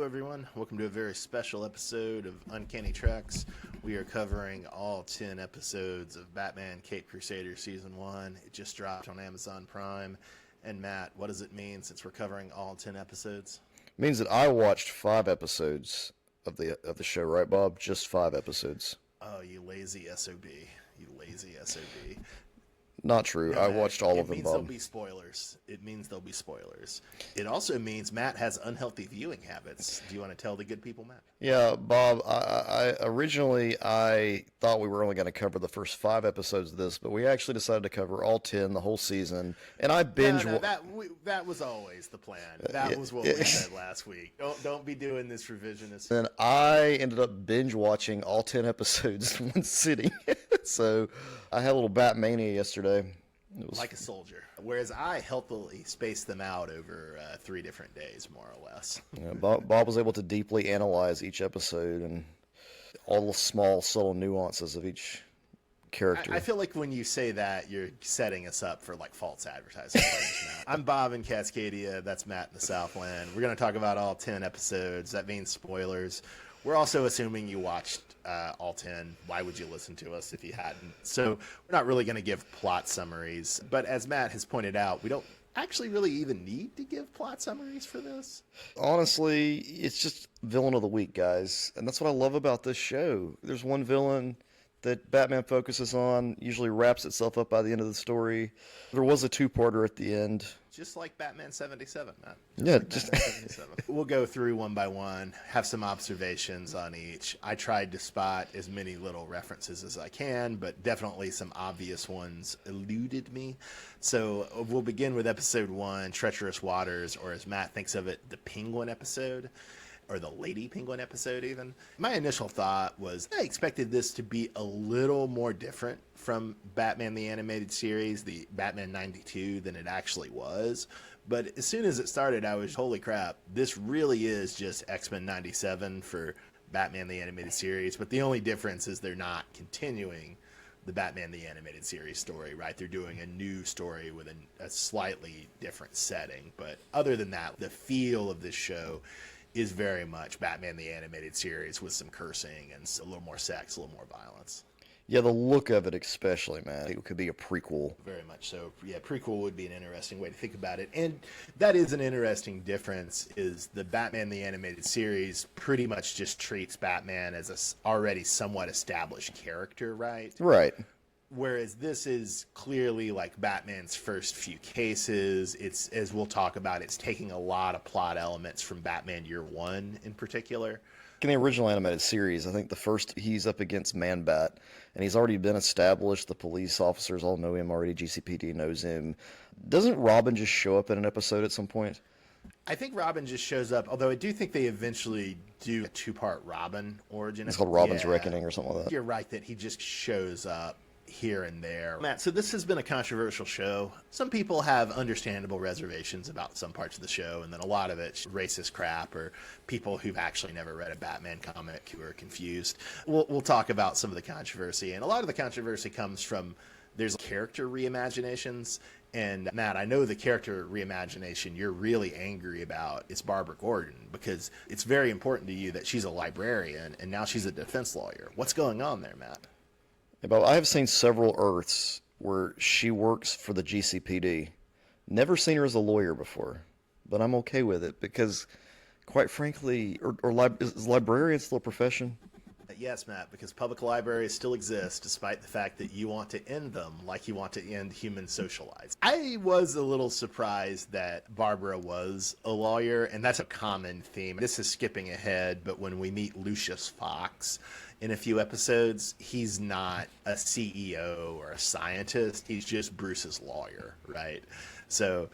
Hello, everyone. Welcome to a very special episode of Uncanny Treks. We are covering all 10 episodes of Batman Caped Crusader Season 1. It just dropped on Amazon Prime. And Matt, what does it mean since we're covering all 10 episodes? It means that I watched 5 episodes of the show, right, Bob? Just 5 episodes. Oh, you lazy SOB. You lazy SOB. Not true. I watched all of them, It means Bob. there'll be spoilers. It means there'll be spoilers. It also means Matt has unhealthy viewing habits. Do you want to tell the good people, Matt? Yeah, Bob, I originally thought we were only going to cover the first 5 episodes of this, but we actually decided to cover all 10, the whole season, and I binge... That was always the plan. That was what we said last week. Don't be doing this revisionist. And I ended up binge watching all 10 episodes in one sitting. So I had a little Batmania yesterday. It was like a soldier. Whereas I healthily spaced them out over 3 different days, more or less. Yeah, Bob was able to deeply analyze each episode and all the small, subtle nuances of each character. I feel like when you say that, you're setting us up for like false advertising. I'm Bob in Cascadia. That's Matt in the Southland. We're going to talk about all 10 episodes. That means spoilers. We're also assuming you watched all 10. Why would you listen to us if you hadn't? So we're not really going to give plot summaries. But as Matt has pointed out, we don't actually really even need to give plot summaries for this. Honestly, it's just villain of the week, guys. And that's what I love about this show. There's one villain that Batman focuses on, usually wraps itself up by the end of the story. There was a 2-parter at the end. Just like Batman 77, man. Just Batman 77. We'll go through one by one, have some observations on each. I tried to spot as many little references as I can, but definitely some obvious ones eluded me. So we'll begin with episode 1, Treacherous Waters, or as Matt thinks of it, the Penguin episode. Or the Lady Penguin episode even. My initial thought was I expected this to be a little more different from Batman the Animated Series, the Batman 92, than it actually was. But as soon as it started, I was, holy crap, this really is just X-Men 97 for Batman the Animated Series. But the only difference is they're not continuing the Batman the Animated Series story, right? They're doing a new story with a slightly different setting. But other than that, the feel of this show is very much Batman the Animated Series with some cursing and a little more sex, a little more violence. Yeah, the look of it especially, man. It could be a prequel. Very much so. Yeah, prequel would be an interesting way to think about it. And that is an interesting difference, is the Batman the Animated Series pretty much just treats Batman as a already somewhat established character, right? Right. Whereas this is clearly like Batman's first few cases. It's, as we'll talk about, it's taking a lot of plot elements from Batman Year One in particular. In the original animated series, I think the first he's up against Man-Bat, and he's already been established. The police officers all know him already. GCPD knows him. Doesn't Robin just show up in an episode at some point? I think Robin just shows up, although I do think they eventually do a 2-part Robin origin. It's called Robin's Reckoning or something like that. You're right that he just shows up here and there. Matt, so this has been a controversial show. Some people have understandable reservations about some parts of the show, and then a lot of it's racist crap or people who've actually never read a Batman comic who are confused. We'll talk about some of the controversy, and a lot of the controversy comes from there's character reimaginations. And Matt, I know the character reimagination you're really angry about is Barbara Gordon, because it's very important to you that she's a librarian and now she's a defense lawyer. What's going on there, Matt? But I have seen several Earths where she works for the GCPD. Never seen her as a lawyer before, but I'm okay with it because, quite frankly, is librarian still a profession? Yes, Matt, because public libraries still exist despite the fact that you want to end them like you want to end human socializing. I was a little surprised that Barbara was a lawyer, and that's a common theme. This is skipping ahead, but when we meet Lucius Fox in a few episodes, he's not a CEO or a scientist. He's just Bruce's lawyer, right? So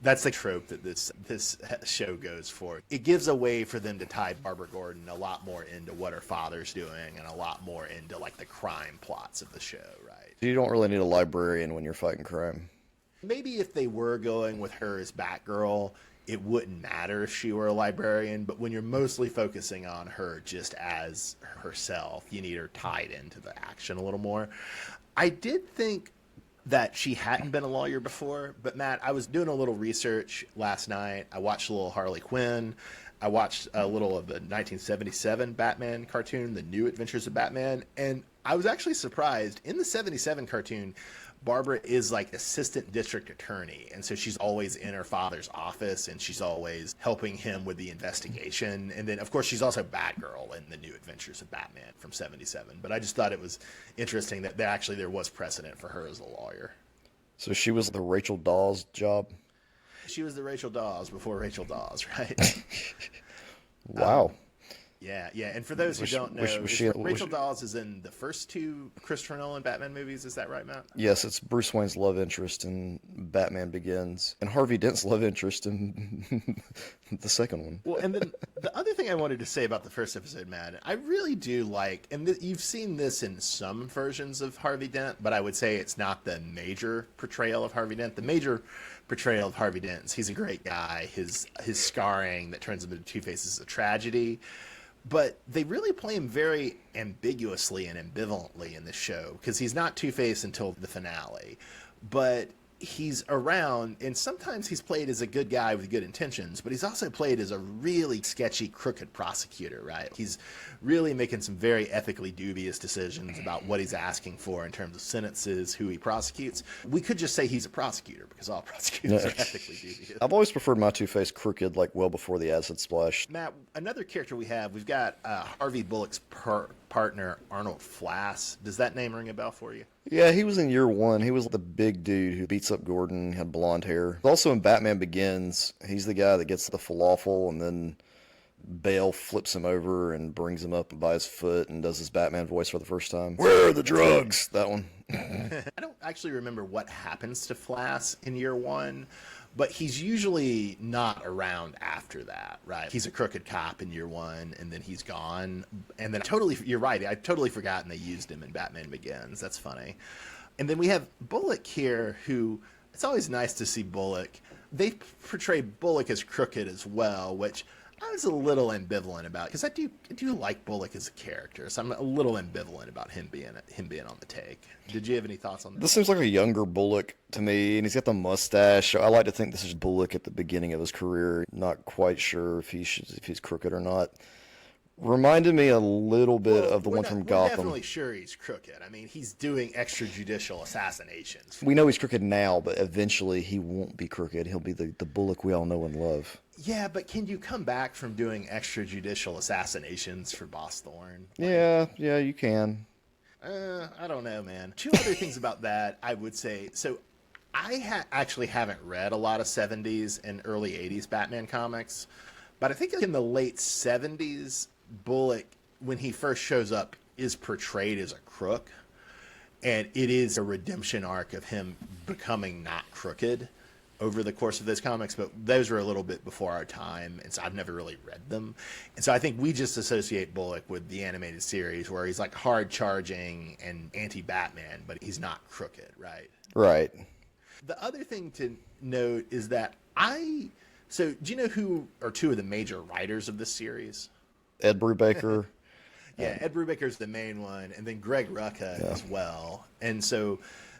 that's the trope that this show goes for. It gives a way for them to tie Barbara Gordon a lot more into what her father's doing and a lot more into like the crime plots of the show, right? You don't really need a librarian when you're fighting crime. Maybe if they were going with her as Batgirl, it wouldn't matter if she were a librarian, but when you're mostly focusing on her just as herself, you need her tied into the action a little more. I did think that she hadn't been a lawyer before, but Matt, I was doing a little research last night. I watched a little Harley Quinn. I watched a little of the 1977 Batman cartoon, The New Adventures of Batman, and I was actually surprised. In the 77 cartoon, Barbara is like assistant district attorney, and so she's always in her father's office, and she's always helping him with the investigation. And then, of course, she's also Batgirl in The New Adventures of Batman from 77. But I just thought it was interesting that there was precedent for her as a lawyer. So she was the Rachel Dawes job? She was the Rachel Dawes before Rachel Dawes, right? Wow. Yeah. And for those who don't know, Rachel Dawes is in the first two Christopher Nolan Batman movies. Is that right, Matt? Yes, it's Bruce Wayne's love interest in Batman Begins, and Harvey Dent's love interest in the second one. Well, and then the other thing I wanted to say about the first episode, Matt, I really do like, and you've seen this in some versions of Harvey Dent, but I would say it's not the major portrayal of Harvey Dent. The major portrayal of Harvey Dent is he's a great guy. His scarring that turns him into Two-Face is a tragedy. But they really play him very ambiguously and ambivalently in this show, because he's not Two-Face until the finale. But he's around, and sometimes he's played as a good guy with good intentions, but he's also played as a really sketchy, crooked prosecutor, right? He's really making some very ethically dubious decisions about what he's asking for in terms of sentences, who he prosecutes. We could just say he's a prosecutor, because all prosecutors are ethically dubious. I've always preferred my Two-Face crooked, like well before the acid splash. Matt, another character we've got Harvey Bullock's partner, Arnold Flass. Does that name ring a bell for you? Yeah, he was in year one. He was the big dude who beats up Gordon, had blonde hair. Also in Batman Begins, he's the guy that gets the falafel, and then Bale flips him over and brings him up by his foot and does his Batman voice for the first time. Where are the drugs? That one. I don't actually remember what happens to Flass in year one, but he's usually not around after that, right? He's a crooked cop in year one, and then he's gone. And then you're right, I'd totally forgotten they used him in Batman Begins. That's funny. And then we have Bullock here, who, it's always nice to see Bullock. They portray Bullock as crooked as well, which I was a little ambivalent about, because I do like Bullock as a character, so I'm a little ambivalent about him being on the take. Did you have any thoughts on that? This seems like a younger Bullock to me, and he's got the mustache. I like to think this is Bullock at the beginning of his career. Not quite sure if he's crooked or not. Reminded me a little bit of the one from Gotham. We're definitely sure he's crooked. I mean, he's doing extrajudicial assassinations. We know he's crooked now, but eventually he won't be crooked. He'll be the Bullock we all know and love. Yeah, but can you come back from doing extrajudicial assassinations for Boss Thorne? Yeah, you can. I don't know, man. Two other things about that I would say. So I actually haven't read a lot of 70s and early 80s Batman comics, but I think in the late 70s, Bullock, when he first shows up, is portrayed as a crook, and it is a redemption arc of him becoming not crooked over the course of those comics, but those were a little bit before our time, and so I've never really read them. And so I think we just associate Bullock with the animated series, where he's like hard-charging and anti-Batman, but he's not crooked, right? Right. The other thing to note is that so do you know who are two of the major writers of this series? Ed Brubaker. Yeah, Ed Brubaker's the main one, and then Greg Rucka as well. And so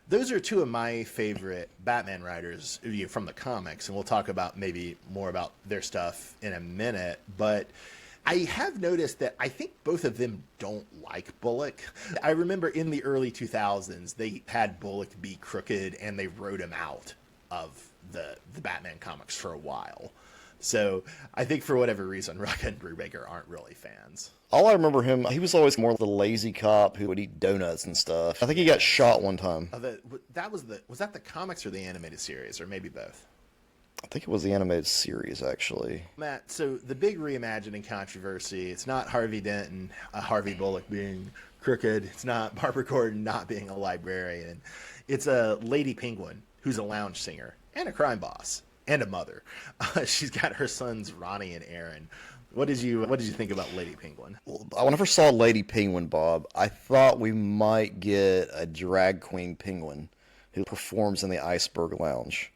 those are two of my favorite Batman writers from the comics, and we'll talk about maybe more about their stuff in a minute. But I have noticed that I think both of them don't like Bullock. I remember in the early 2000s, they had Bullock be crooked, and they wrote him out of the Batman comics for a while. So I think for whatever reason, Rucka and Brubaker aren't really fans. All I remember him, he was always more the lazy cop who would eat donuts and stuff. I think he got shot one time. Was that the comics or the animated series, or maybe both? I think it was the animated series, actually. Matt, so the big reimagining controversy, it's not Harvey Dent and Harvey Bullock being crooked. It's not Barbara Gordon not being a librarian. It's a Lady Penguin who's a lounge singer and a crime boss. And a mother. She's got her sons Ronnie and Aaron. What did you think about Lady Penguin? Well, when I first saw Lady Penguin, Bob, I thought we might get a drag queen penguin who performs in the Iceberg Lounge.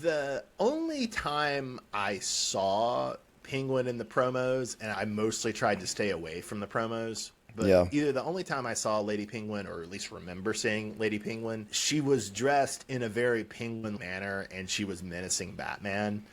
The only time I saw Penguin in the promos, and I mostly tried to stay away from the promos, but either the only time I saw Lady Penguin, or at least remember seeing Lady Penguin, she was dressed in a very penguin manner, and she was menacing Batman.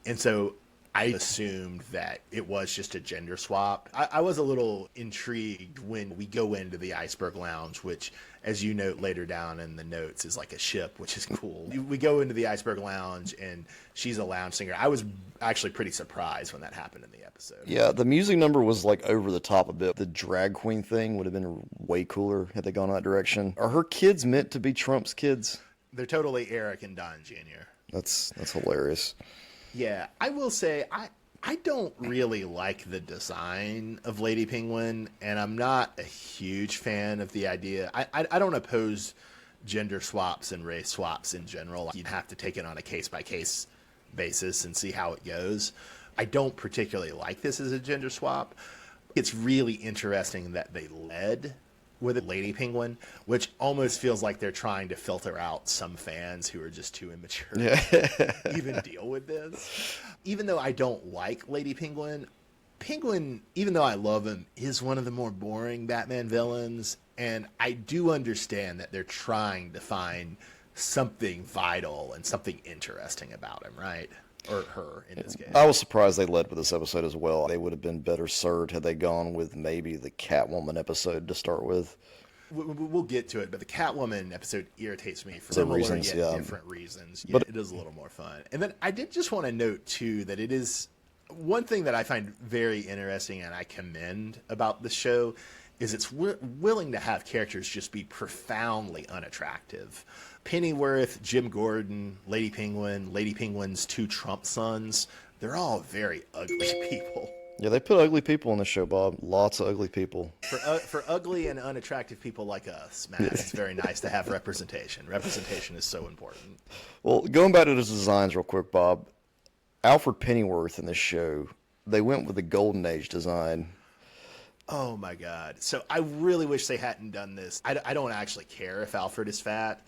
And so I assumed that it was just a gender swap. I was a little intrigued when we go into the Iceberg Lounge, which, as you note later down in the notes, is like a ship, which is cool. We go into the Iceberg Lounge, and she's a lounge singer. I was actually pretty surprised when that happened in the episode. Yeah, the music number was like over the top a bit. The drag queen thing would have been way cooler had they gone that direction. Are her kids meant to be Trump's kids? They're totally Eric and Don Jr. That's hilarious. Yeah, I will say I don't really like the design of Lady Penguin, and I'm not a huge fan of the idea. I don't oppose gender swaps and race swaps in general. You'd have to take it on a case-by-case basis and see how it goes. I don't particularly like this as a gender swap. It's really interesting that they led with a Lady Penguin, which almost feels like they're trying to filter out some fans who are just too immature to even deal with this. Even though I don't like Lady Penguin, even though I love him, is one of the more boring Batman villains, and I do understand that they're trying to find something vital and something interesting about him, right? Or her, in this case. I was surprised they led with this episode as well. They would have been better served had they gone with maybe the Catwoman episode to start with. We'll get to it, but the Catwoman episode irritates me for Similar similar reasons, yet yeah. different reasons. But it is a little more fun. And then I did just want to note, too, that it is one thing that I find very interesting and I commend about the show is it's willing to have characters just be profoundly unattractive. Pennyworth, Jim Gordon, Lady Penguin's two Trump sons, they're all very ugly people. Yeah, they put ugly people on the show, Bob. Lots of ugly people. For ugly and unattractive people like us, Matt, it's very nice to have representation. Representation is so important. Well, going back to the designs real quick, Bob, Alfred Pennyworth in this show, they went with the Golden Age design. Oh, my God. So I really wish they hadn't done this. I don't actually care if Alfred is fat.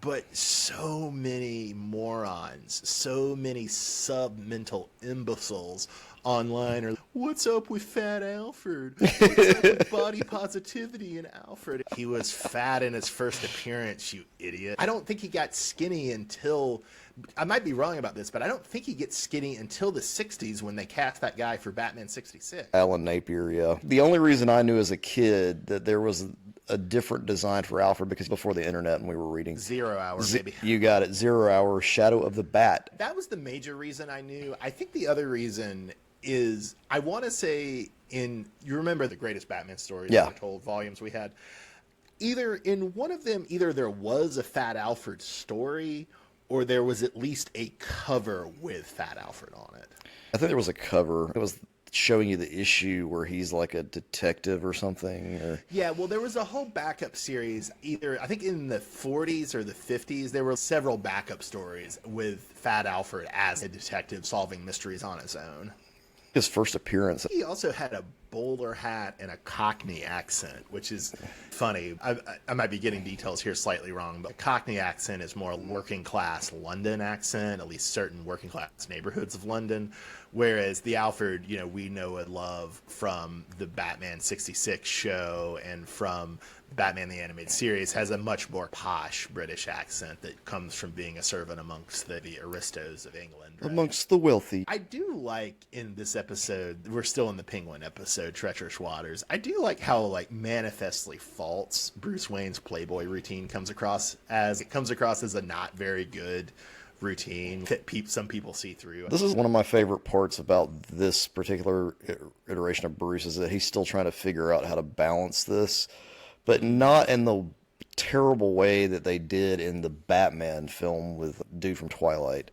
But so many morons, so many sub-mental imbeciles online are, what's up with Fat Alfred? What's up with body positivity in Alfred? He was fat in his first appearance, you idiot. I don't think he got skinny until, I might be wrong about this, but I don't think he gets skinny until the 60s when they cast that guy for Batman 66. Alan Napier, yeah. The only reason I knew as a kid that there was a different design for Alfred because before the internet and we were reading 0 Hour, baby. You got it. 0 Hour, Shadow of the Bat. That was the major reason I knew. I think the other reason is I want to say you remember the Greatest Batman stories that were told, volumes we had. Either in one of them, there was a Fat Alfred story or there was at least a cover with Fat Alfred on it. I think there was a cover. It was showing you the issue where he's like a detective or something. Yeah, well, there was a whole backup series, I think in the 40s or the 50s, there were several backup stories with Fat Alfred as a detective solving mysteries on his own. His first appearance. He also had a bowler hat and a Cockney accent, which is funny. I might be getting details here slightly wrong, but the Cockney accent is more a working class London accent, at least certain working class neighborhoods of London. Whereas the Alfred, we know and love from the Batman 66 show and from Batman the Animated Series has a much more posh British accent that comes from being a servant amongst the aristos of England. Right? Amongst the wealthy. I do like in this episode, we're still in the Penguin episode, Treacherous Waters. I do like how manifestly false Bruce Wayne's Playboy routine comes across as. It comes across as a not very good routine that some people see through. This is one of my favorite parts about this particular iteration of Bruce is that he's still trying to figure out how to balance this, but not in the terrible way that they did in the Batman film with dude from Twilight.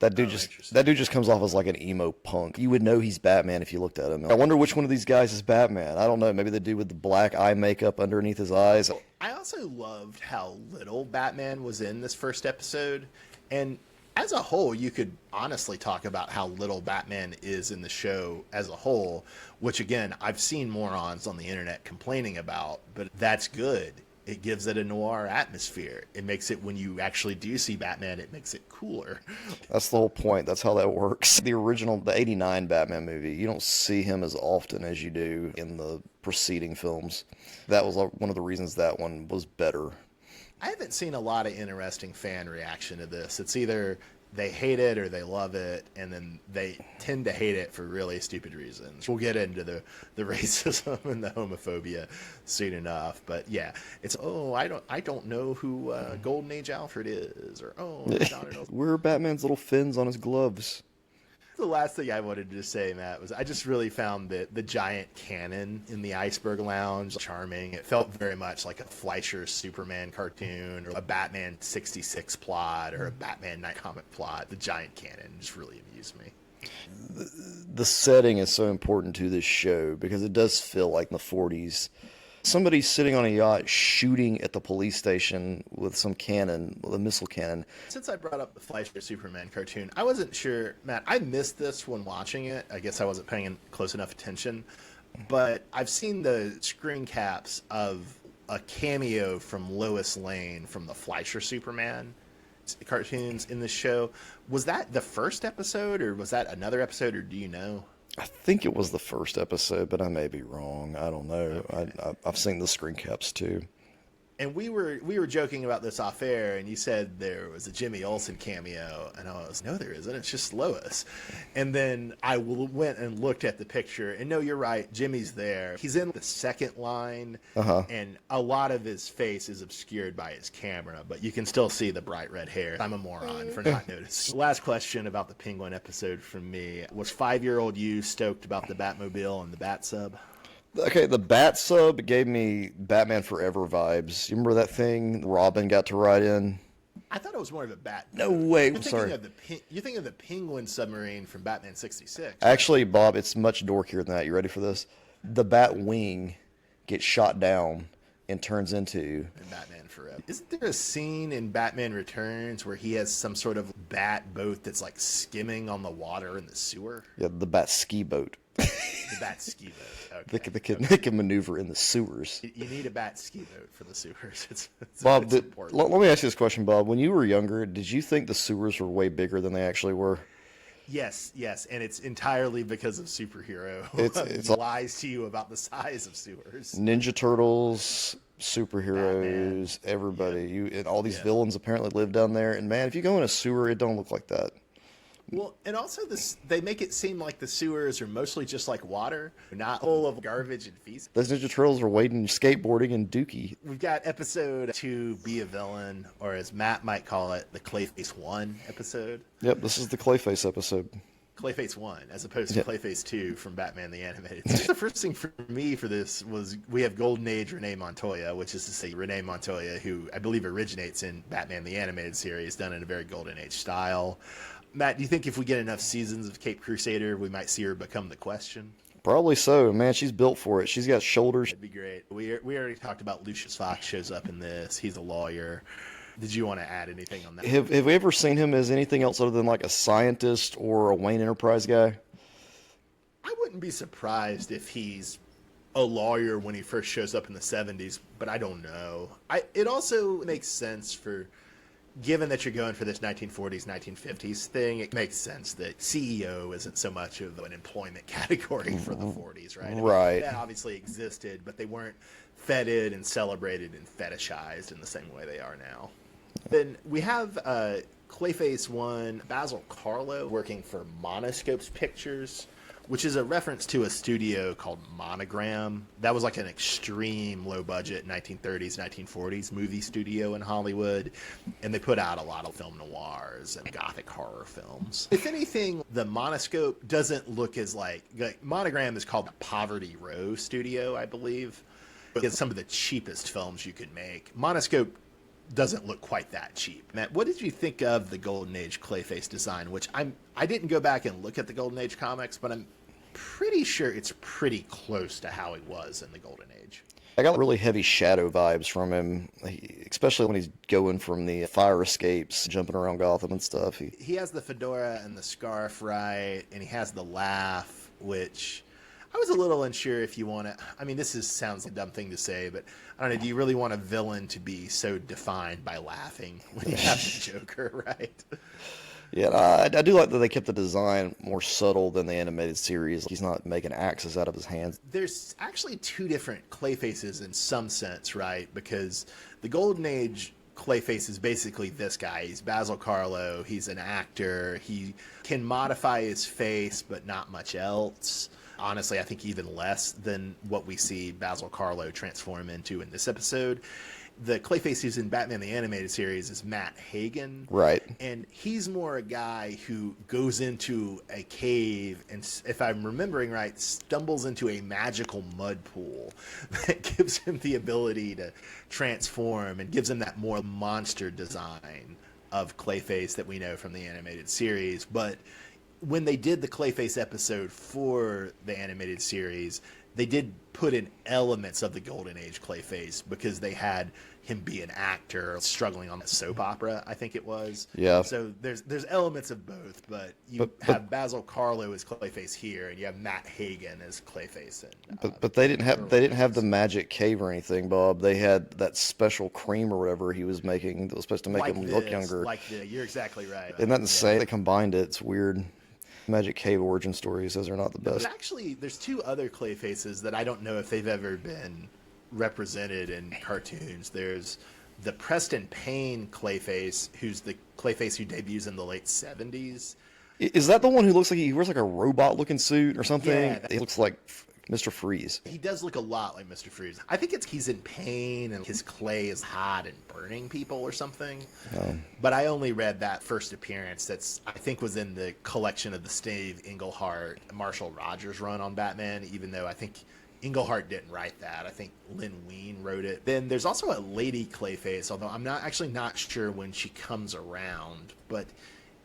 That dude just comes off as like an emo punk. You would know he's Batman if you looked at him. I wonder which one of these guys is Batman. I don't know. Maybe the dude with the black eye makeup underneath his eyes. I also loved how little Batman was in this first episode. And as a whole, you could honestly talk about how little Batman is in the show as a whole, which, again, I've seen morons on the internet complaining about, but that's good. It gives it a noir atmosphere. It makes it, when you actually do see Batman, it makes it cooler. That's the whole point. That's how that works. The original, the 89 Batman movie, you don't see him as often as you do in the preceding films. That was one of the reasons that one was better. I haven't seen a lot of interesting fan reaction to this. It's either they hate it or they love it, and then they tend to hate it for really stupid reasons. We'll get into the racism and the homophobia soon enough, but yeah, it's I don't know who Golden Age Alfred is, or I don't know. Where are Batman's little fins on his gloves? The last thing I wanted to say, Matt, was I just really found the giant cannon in the Iceberg Lounge charming. It felt very much like a Fleischer Superman cartoon, or a Batman 66 plot, or a Batman Night comic plot. The giant cannon just really amused me. The setting is so important to this show because it does feel like the 40s. Somebody's sitting on a yacht shooting at the police station with some cannon, with a missile cannon. Since I brought up the Fleischer Superman cartoon, I wasn't sure, Matt, I missed this when watching it. I guess I wasn't paying close enough attention. But I've seen the screen caps of a cameo from Lois Lane from the Fleischer Superman cartoons in the show. Was that the first episode, or was that another episode, or do you know? I think it was the first episode, but I may be wrong. I don't know. Okay. I've seen the screen caps too. And we were joking about this off air, and you said there was a Jimmy Olsen cameo, and I was, no, there isn't. It's just Lois. And then I went and looked at the picture, and no, you're right. Jimmy's there. He's in the second line, and a lot of his face is obscured by his camera, but you can still see the bright red hair. I'm a moron for not noticing. Last question about the Penguin episode from me. Was 5-year-old you stoked about the Batmobile and the Bat Sub? Okay, the Bat Sub gave me Batman Forever vibes. You remember that thing Robin got to ride in? I thought it was more of a bat. No way. You're Sorry. You're thinking of the Penguin submarine from Batman 66. Actually, Bob, it's much dorkier than that. You ready for this? The Bat Wing gets shot down and turns into Batman Forever. Isn't there a scene in Batman Returns where he has some sort of bat boat that's like skimming on the water in the sewer? the Bat ski boat. The bat ski boat. Okay. They can maneuver in the sewers. You need a bat ski boat for the sewers. It's Bob, important. let me ask you this question, Bob. When you were younger, did you think the sewers were way bigger than they actually were? Yes, and it's entirely because of superhero. It's He lies to you about the size of sewers. Ninja Turtles, superheroes, everybody. And all these villains apparently live down there. And man, if you go in a sewer, it don't look like that. Well, and also they make it seem like the sewers are mostly just like water, not full of garbage and feces. Those Ninja Turtles are wading, skateboarding, and dookie. We've got episode 2, Be a Villain, or as Matt might call it, the Clayface 1 episode. Yep, this is the Clayface episode. Clayface 1, as opposed to Clayface 2 from Batman the Animated Series. The first thing for me for this was we have Golden Age Renee Montoya, which is to say Renee Montoya, who I believe originates in Batman the Animated Series, done in a very Golden Age style. Matt, do you think if we get enough seasons of Cape Crusader, we might see her become the Question? Probably so. Man, she's built for it. She's got shoulders. That'd be great. We already talked about Lucius Fox shows up in this. He's a lawyer. Did you want to add anything on that? Have we ever seen him as anything else other than like a scientist or a Wayne Enterprise guy? I wouldn't be surprised if he's a lawyer when he first shows up in the 70s, but I don't know. It also makes sense given that you're going for this 1940s, 1950s thing, it makes sense that CEO isn't so much of an employment category for the 40s, right? Right. That obviously existed, but they weren't feted and celebrated and fetishized in the same way they are now. Then we have Clayface 1, Basil Carlo, working for Monoscope's Pictures, which is a reference to a studio called Monogram. That was like an extreme low-budget 1930s, 1940s movie studio in Hollywood, and they put out a lot of film noirs and gothic horror films. If anything, the Monoscope doesn't look as like Monogram is called the Poverty Row Studio, I believe. It's some of the cheapest films you could make. Monoscope doesn't look quite that cheap. Matt, what did you think of the Golden Age Clayface design? Which I didn't go back and look at the Golden Age comics, but I'm pretty sure it's pretty close to how he was in the Golden Age. I got really heavy shadow vibes from him, especially when he's going from the fire escapes, jumping around Gotham and stuff. He has the fedora and the scarf, right? And he has the laugh, which I was a little unsure if you want to. I mean, sounds like a dumb thing to say, but I don't know. Do you really want a villain to be so defined by laughing when you have the Joker, right? Yeah, I do like that they kept the design more subtle than the animated series. He's not making axes out of his hands. There's actually two different Clayfaces in some sense, right? Because the Golden Age Clayface is basically this guy. He's Basil Karlo. He's an actor. He can modify his face, but not much else. Honestly, I think even less than what we see Basil Karlo transform into in this episode. The Clayface who's in Batman the Animated Series is Matt Hagen. Right. And he's more a guy who goes into a cave and, if I'm remembering right, stumbles into a magical mud pool that gives him the ability to transform and gives him that more monster design of Clayface that we know from the animated series. But when they did the Clayface episode for the animated series, they did put in elements of the Golden Age Clayface because they had him be an actor struggling on a soap opera, I think it was. Yeah. So there's elements of both, but you have Basil Karlo as Clayface here, and you have Matt Hagen as Clayface. But they didn't have the magic cave or anything, Bob. They had that special cream or whatever he was making that was supposed to make him look younger. You're exactly right. Isn't that insane? They combined it. It's weird. Magic Cave origin stories, those are not the best. But actually, there's two other Clayfaces that I don't know if they've ever been represented in cartoons. There's the Preston Payne Clayface, who's the Clayface who debuts in the late 70s. Is that the one who looks like he wears like a robot-looking suit or something? Yeah, He looks like Mr. Freeze. He does look a lot like Mr. Freeze. I think he's in pain and his clay is hot and burning people or something. Oh. But I only read that first appearance I think was in the collection of the Steve Englehart, Marshall Rogers run on Batman, even though I think Englehart didn't write that. I think Lynn Wein wrote it. Then there's also a Lady Clayface, although I'm not sure when she comes around. But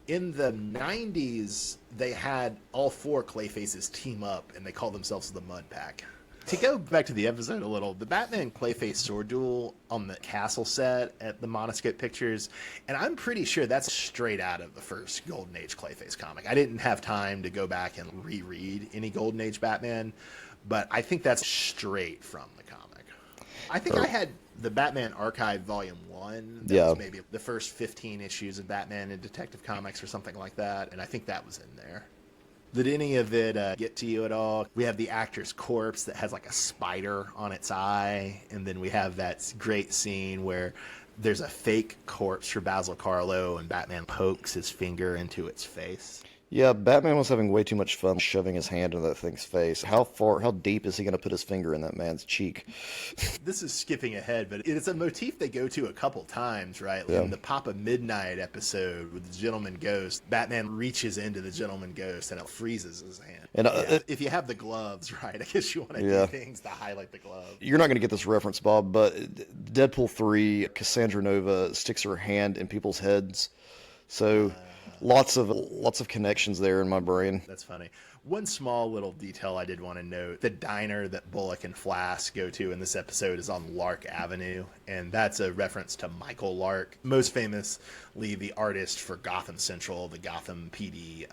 in the 90s, they had all four Clayfaces team up, and they called themselves the Mud Pack. To go back to the episode a little, the Batman Clayface sword duel on the castle set at the Monoscope Pictures, and I'm pretty sure that's straight out of the first Golden Age Clayface comic. I didn't have time to go back and reread any Golden Age Batman, but I think that's straight from the comic. I think I had the Batman Archive Volume 1. That was maybe the first 15 issues of Batman in Detective Comics or something like that, and I think that was in there. Did any of it get to you at all? We have the actor's corpse that has like a spider on its eye, and then we have that great scene where there's a fake corpse for Basil Karlo, and Batman pokes his finger into its face. Yeah, Batman was having way too much fun shoving his hand into that thing's face. How deep is he going to put his finger in that man's cheek? This is skipping ahead, but it's a motif they go to a couple times, right? Yeah. In the Papa Midnight episode with the Gentleman Ghost, Batman reaches into the Gentleman Ghost and it freezes his hand. And if you have the gloves, right, I guess you want to do things to highlight the glove. You're not going to get this reference, Bob, but Deadpool 3, Cassandra Nova sticks her hand in people's heads. So lots of connections there in my brain. That's funny. One small little detail I did want to note, the diner that Bullock and Flass go to in this episode is on Lark Avenue, and that's a reference to Michael Lark, most famously the artist for Gotham Central, the Gotham PD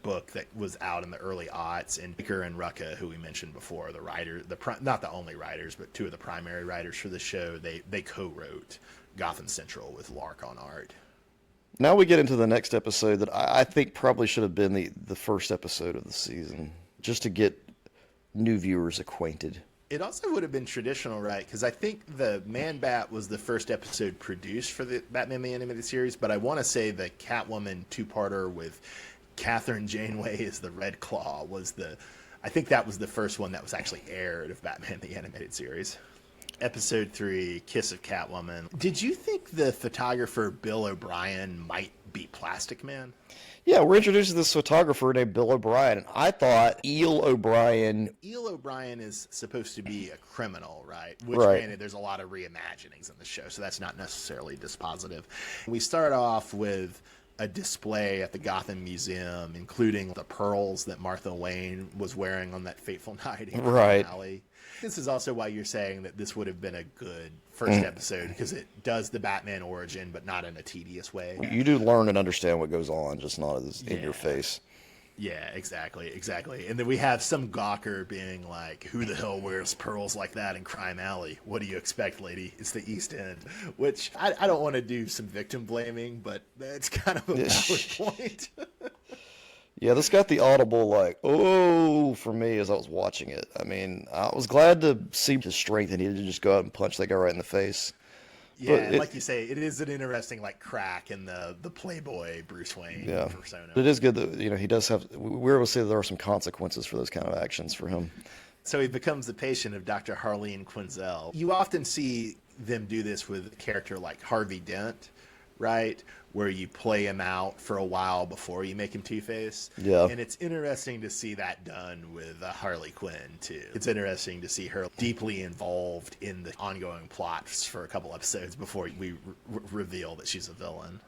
book that was out in the early aughts, and Baker and Rucka, who we mentioned before, the writer, not the only writers, but two of the primary writers for the show, they co-wrote Gotham Central with Lark on art. Now we get into the next episode that I think probably should have been the first episode of the season, just to get new viewers acquainted. It also would have been traditional, right? Because I think the Man-Bat was the first episode produced for the Batman the Animated Series, but I want to say the Catwoman two-parter with Catherine Janeway as the Red Claw I think that was the first one that was actually aired of Batman the Animated Series. Episode 3, Kiss of Catwoman. Did you think the photographer Bill O'Brien might be Plastic Man? Yeah, we're introduced to this photographer named Bill O'Brien, and I thought Eel O'Brien is supposed to be a criminal, right? Which, granted, there's a lot of reimaginings in the show, so that's not necessarily dispositive. We start off with a display at the Gotham Museum, including the pearls that Martha Wayne was wearing on that fateful night in Crime Alley. This is also why you're saying that this would have been a good first episode, because it does the Batman origin, but not in a tedious way. You do learn and understand what goes on, just not as in your face. Yeah, exactly. And then we have some gawker being like, who the hell wears pearls like that in Crime Alley? What do you expect, lady? It's the East End. Which, I don't want to do some victim blaming, but that's kind of a valid point. Yeah, this got the audible, like, oh, for me as I was watching it. I mean, I was glad to see his strength, and he didn't just go out and punch that guy right in the face. Yeah, and like you say, it is an interesting like crack in the Playboy Bruce Wayne Yeah, persona. it is good that he does have. We're able to see that there are some consequences for those kind of actions for him. So he becomes the patient of Dr. Harleen Quinzel. You often see them do this with a character like Harvey Dent, right? Where you play him out for a while before you make him Two-Face. Yeah. And it's interesting to see that done with Harley Quinn, too. It's interesting to see her deeply involved in the ongoing plots for a couple episodes before we reveal that she's a villain.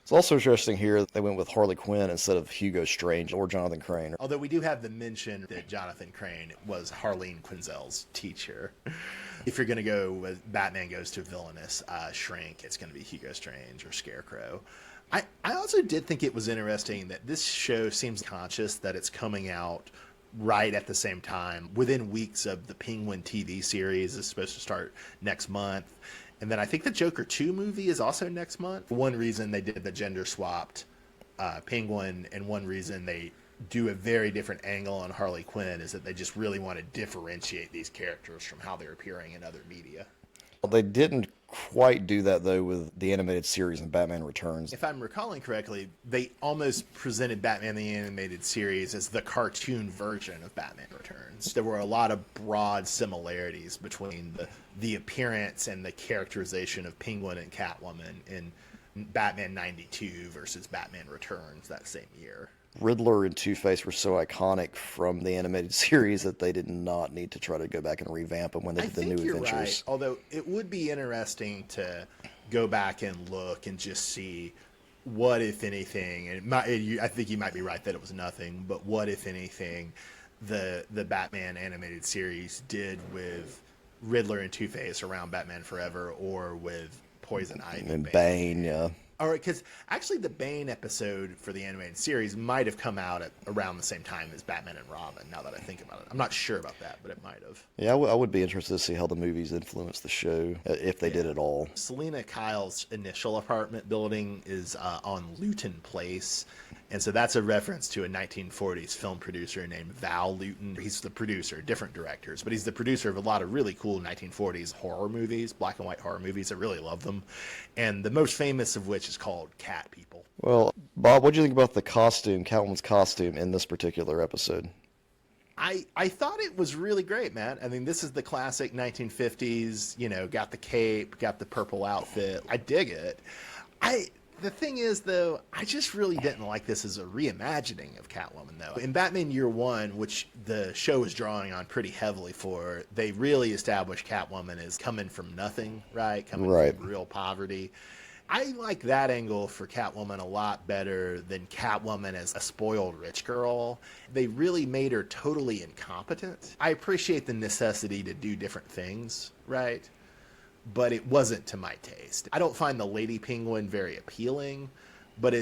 It's also interesting here that they went with Harley Quinn instead of Hugo Strange or Jonathan Crane. Although we do have the mention that Jonathan Crane was Harleen Quinzel's teacher. If you're going to go with Batman goes to villainous shrink, it's going to be Hugo Strange or Scarecrow. I also did think it was interesting that this show seems conscious that it's coming out right at the same time, within weeks of the Penguin TV series is supposed to start next month. And then I think the Joker 2 movie is also next month. One reason they did the gender-swapped Penguin, and one reason they do a very different angle on Harley Quinn is that they just really want to differentiate these characters from how they're appearing in other media. Well, they didn't quite do that, though, with the animated series and Batman Returns. If I'm recalling correctly, they almost presented Batman the Animated Series as the cartoon version of Batman Returns. There were a lot of broad similarities between the appearance and the characterization of Penguin and Catwoman in Batman 92 versus Batman Returns that same year. Riddler and Two-Face were so iconic from the animated series that they did not need to try to go back and revamp them when they did the new adventures. Right. Although it would be interesting to go back and look and just see what, if anything, and I think you might be right that it was nothing, but what, if anything, the Batman animated series did with Riddler and Two-Face around Batman Forever, or with Poison Ivy And Bane, yeah. All right, because actually the Bane episode for the animated series might have come out at around the same time as Batman and Robin, now that I think about it. I'm not sure about that, but it might have. Yeah, I would be interested to see how the movies influenced the show, if they did at all. Selena Kyle's initial apartment building is on Luton Place, and so that's a reference to a 1940s film producer named Val Luton. He's the producer, different directors, but he's the producer of a lot of really cool 1940s horror movies, black and white horror movies. I really love them, and the most famous of which is called Cat People. Well, Bob, what do you think about the costume, Catwoman's costume in this particular episode? I thought it was really great, man. I mean, this is the classic 1950s, got the cape, got the purple outfit. I dig it. The thing is, though, I just really didn't like this as a reimagining of Catwoman, though. In Batman Year One, which the show is drawing on pretty heavily for, they really established Catwoman as coming from nothing, right? Coming from real poverty. I like that angle for Catwoman a lot better than Catwoman as a spoiled rich girl. They really made her totally incompetent. I appreciate the necessity to do different things, right? But it wasn't to my taste. I don't find the Lady Penguin very appealing, but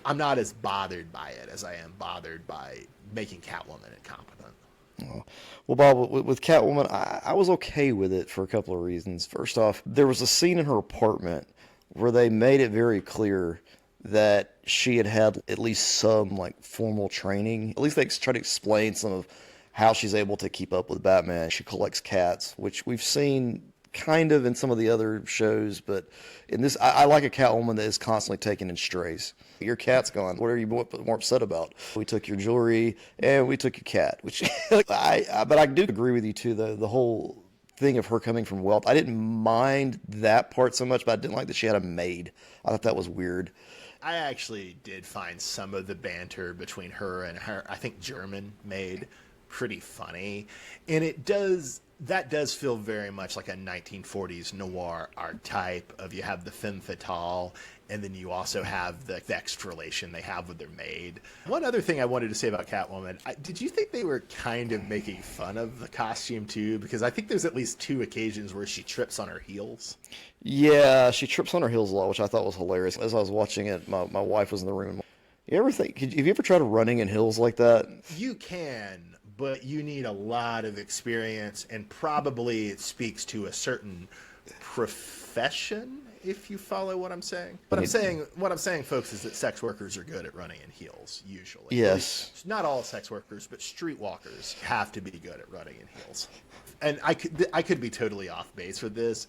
I'm not as bothered by it as I am bothered by making Catwoman incompetent. Well, Bob, with Catwoman, I was okay with it for a couple of reasons. First off, there was a scene in her apartment where they made it very clear that she had at least some formal training. At least they try to explain some of how she's able to keep up with Batman. She collects cats, which we've seen kind of in some of the other shows, but in this, I like a Catwoman that is constantly taking in strays. Your cat's gone. What are you more upset about? We took your jewelry and we took your cat, which but I do agree with you too. The whole thing of her coming from wealth, I didn't mind that part so much, but I didn't like that she had a maid. I thought that was weird. I actually did find some of the banter between her and her, I think, German maid pretty funny, and that does feel very much like a 1940s noir archetype of, you have the femme fatale, and then you also have the vexed relation they have with their maid. One other thing I wanted to say about Catwoman, did you think they were kind of making fun of the costume too? Because I think there's at least 2 occasions where she trips on her heels. Yeah, she trips on her heels a lot, which I thought was hilarious. As I was watching it, my wife was in the room. Have you ever tried running in heels like that? You can, but you need a lot of experience, and probably it speaks to a certain profession, if you follow what I'm saying. What I'm saying, folks, is that sex workers are good at running in heels, usually. Yes. Not all sex workers, but streetwalkers have to be good at running in heels. And I could be totally off base with this,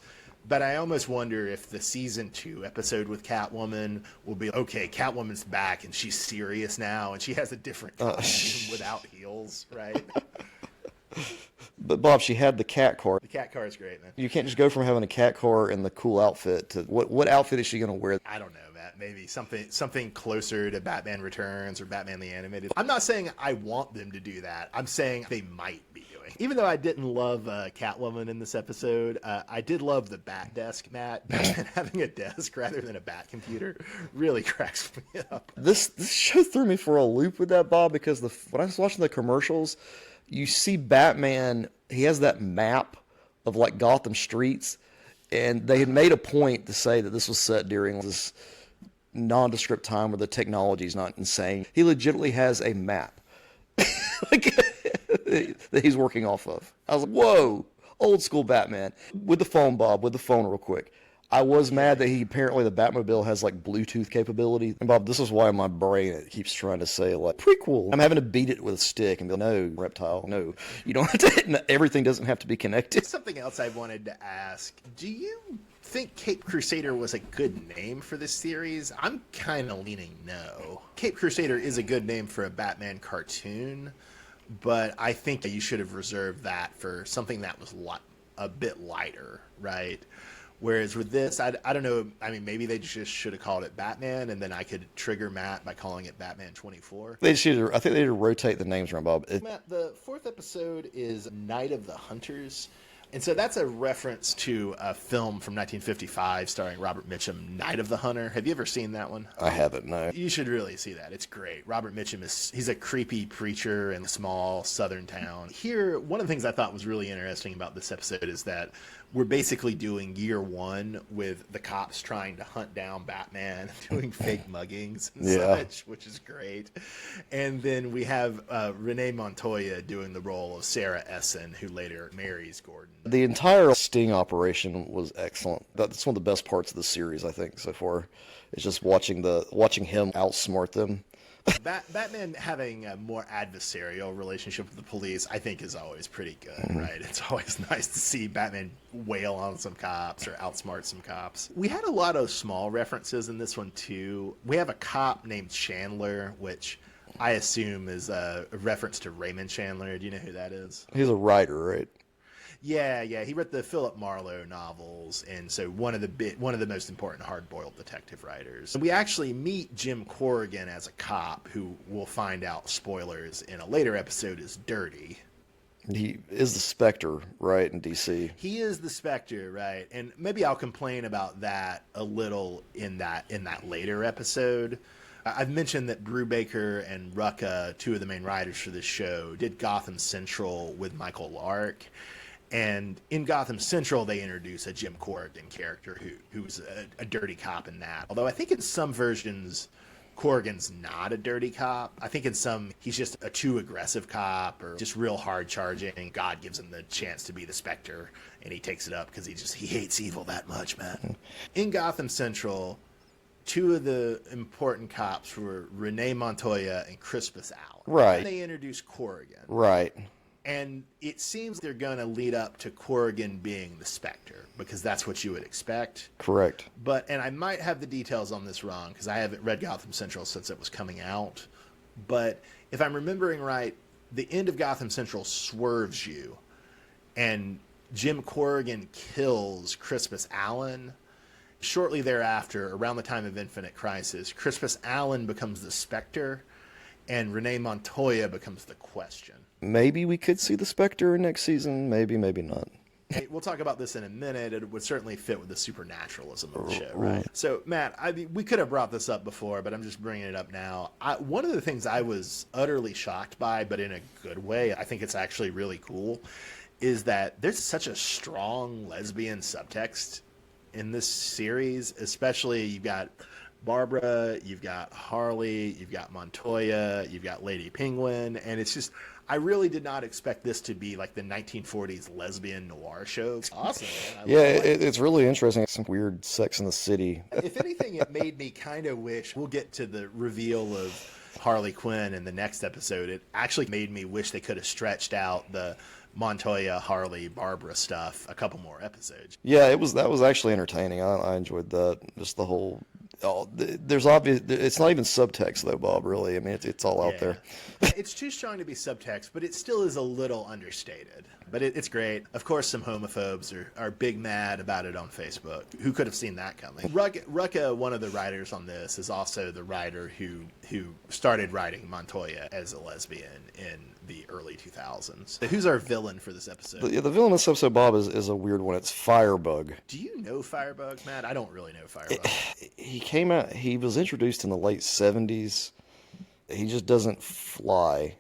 But I almost wonder if the season 2 episode with Catwoman will be, okay, Catwoman's back and she's serious now and she has a different costume without heels, right? But Bob, she had the cat car. The cat car is great, man. You can't just go from having a cat car and the cool outfit to what outfit is she going to wear? I don't know, Matt. Maybe something closer to Batman Returns or Batman the Animated. I'm not saying I want them to do that. I'm saying they might be doing. Even though I didn't love Catwoman in this episode, I did love the Bat desk, Matt. Batman having a desk rather than a Bat computer really cracks me up. This show threw me for a loop with that, Bob, because when I was watching the commercials, you see Batman, he has that map of like Gotham streets, and they had made a point to say that this was set during this nondescript time where the technology is not insane. He legitimately has a map like, that he's working off of. I was like, whoa, old school Batman. With the phone, Bob, with the phone real quick. I was mad that apparently the Batmobile has like Bluetooth capability. And Bob, this is why my brain keeps trying to say like prequel. I'm having to beat it with a stick and be like, no, reptile, no. You don't have to, everything doesn't have to be connected. Something else I wanted to ask. Do you think Cape Crusader was a good name for this series? I'm kind of leaning no. Cape Crusader is a good name for a Batman cartoon, but I think you should have reserved that for something that was a bit lighter, right? Whereas with this, I don't know. I mean, maybe they just should have called it Batman, and then I could trigger Matt by calling it Batman 24. I think they should rotate the names around, Bob. Matt, the 4th episode is Night of the Hunters. And so that's a reference to a film from 1955 starring Robert Mitchum, Night of the Hunter. Have you ever seen that one? I haven't, no. You should really see that. It's great. Robert Mitchum he's a creepy preacher in a small southern town. Here, one of the things I thought was really interesting about this episode is that we're basically doing year 1 with the cops trying to hunt down Batman, doing fake muggings and such, which is great. And then we have Renee Montoya doing the role of Sarah Essen, who later marries Gordon. The entire sting operation was excellent. That's one of the best parts of the series, I think, so far. It's just watching him outsmart them. Batman having a more adversarial relationship with the police, I think, is always pretty good, right? It's always nice to see Batman wail on some cops or outsmart some cops. We had a lot of small references in this one, too. We have a cop named Chandler, which I assume is a reference to Raymond Chandler. Do you know who that is? He's a writer, right? Yeah. He wrote the Philip Marlowe novels, and so one of the most important hard-boiled detective writers. We actually meet Jim Corrigan as a cop, who we'll find out, spoilers, in a later episode is dirty. He is the Spectre, right, in DC. He is the Spectre, right? And maybe I'll complain about that a little in that later episode. I've mentioned that Brubaker and Rucka, 2 of the main writers for this show, did Gotham Central with Michael Lark. And in Gotham Central, they introduce a Jim Corrigan character who's a dirty cop in that. Although I think in some versions, Corrigan's not a dirty cop. I think in some, he's just a too aggressive cop or just real hard charging. God gives him the chance to be the Spectre, and he takes it up because he hates evil that much, man. In Gotham Central, 2 of the important cops were Renee Montoya and Crispus Allen. Right. And they introduced Corrigan. Right. And it seems they're going to lead up to Corrigan being the Spectre, because that's what you would expect. Correct. And I might have the details on this wrong, because I haven't read Gotham Central since it was coming out. But if I'm remembering right, the end of Gotham Central swerves you, and Jim Corrigan kills Crispus Allen. Shortly thereafter, around the time of Infinite Crisis, Crispus Allen becomes the Spectre, and Renee Montoya becomes the Question. Maybe we could see the Spectre next season. Maybe not. We'll talk about this in a minute. It would certainly fit with the supernaturalism of the show, right? So, Matt, we could have brought this up before, but I'm just bringing it up now. One of the things I was utterly shocked by, but in a good way, I think it's actually really cool, is that there's such a strong lesbian subtext in this series. Especially, you've got Barbara, you've got Harley, you've got Montoya, you've got Lady Penguin, and it's just, I really did not expect this to be like the 1940s lesbian noir show. It's awesome, man. It's really interesting. Some weird Sex in the City. If anything, it made me kind of wish, we'll get to the reveal of Harley Quinn in the next episode. It actually made me wish they could have stretched out the Montoya, Harley, Barbara stuff a couple more episodes. Yeah, that was actually entertaining. I enjoyed that. Just the whole. There's obvious. It's not even subtext though, Bob. Really, I mean, it's all out Yeah. there. It's too strong to be subtext, but it still is a little understated. But it's great. Of course, some homophobes are big mad about it on Facebook. Who could have seen that coming? Rucka, one of the writers on this, is also the writer who started writing Montoya as a lesbian in the early 2000s. So who's our villain for this episode? The villain in this episode, Bob, is a weird one. It's Firebug. Do you know Firebug, Matt? I don't really know Firebug. He came out. He was introduced in the late '70s. He just doesn't fly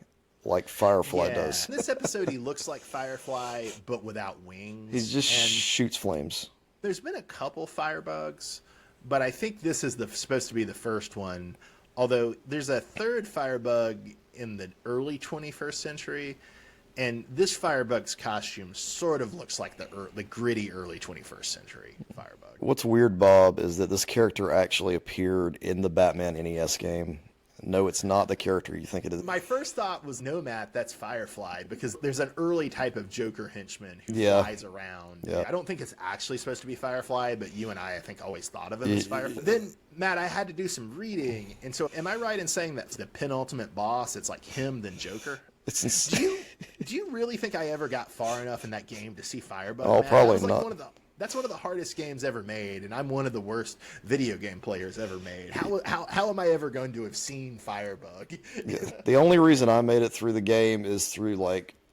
like Firefly does. In this episode, he looks like Firefly, but without wings. He just and shoots flames. there's been a couple Firebugs, but I think this is supposed to be the first one. Although there's a third Firebug in the early 21st century, and this Firebug's costume sort of looks like the gritty early 21st century Firebug. What's weird, Bob, is that this character actually appeared in the Batman NES game. No, it's not the character you think it is. My first thought was, no, Matt, that's Firefly, because there's an early type of Joker henchman who flies around. Yeah. I don't think it's actually supposed to be Firefly, but you and I think, always thought of him as Firefly. Then, Matt, I had to do some reading, and so am I right in saying that the penultimate boss, it's like him, then Joker? It's insane. Do you really think I ever got far enough in that game to see Firebug? Oh, Matt? probably That was like not. That's one of the hardest games ever made, and I'm one of the worst video game players ever made. How am I ever going to have seen Firebug? The only reason I made it through the game is through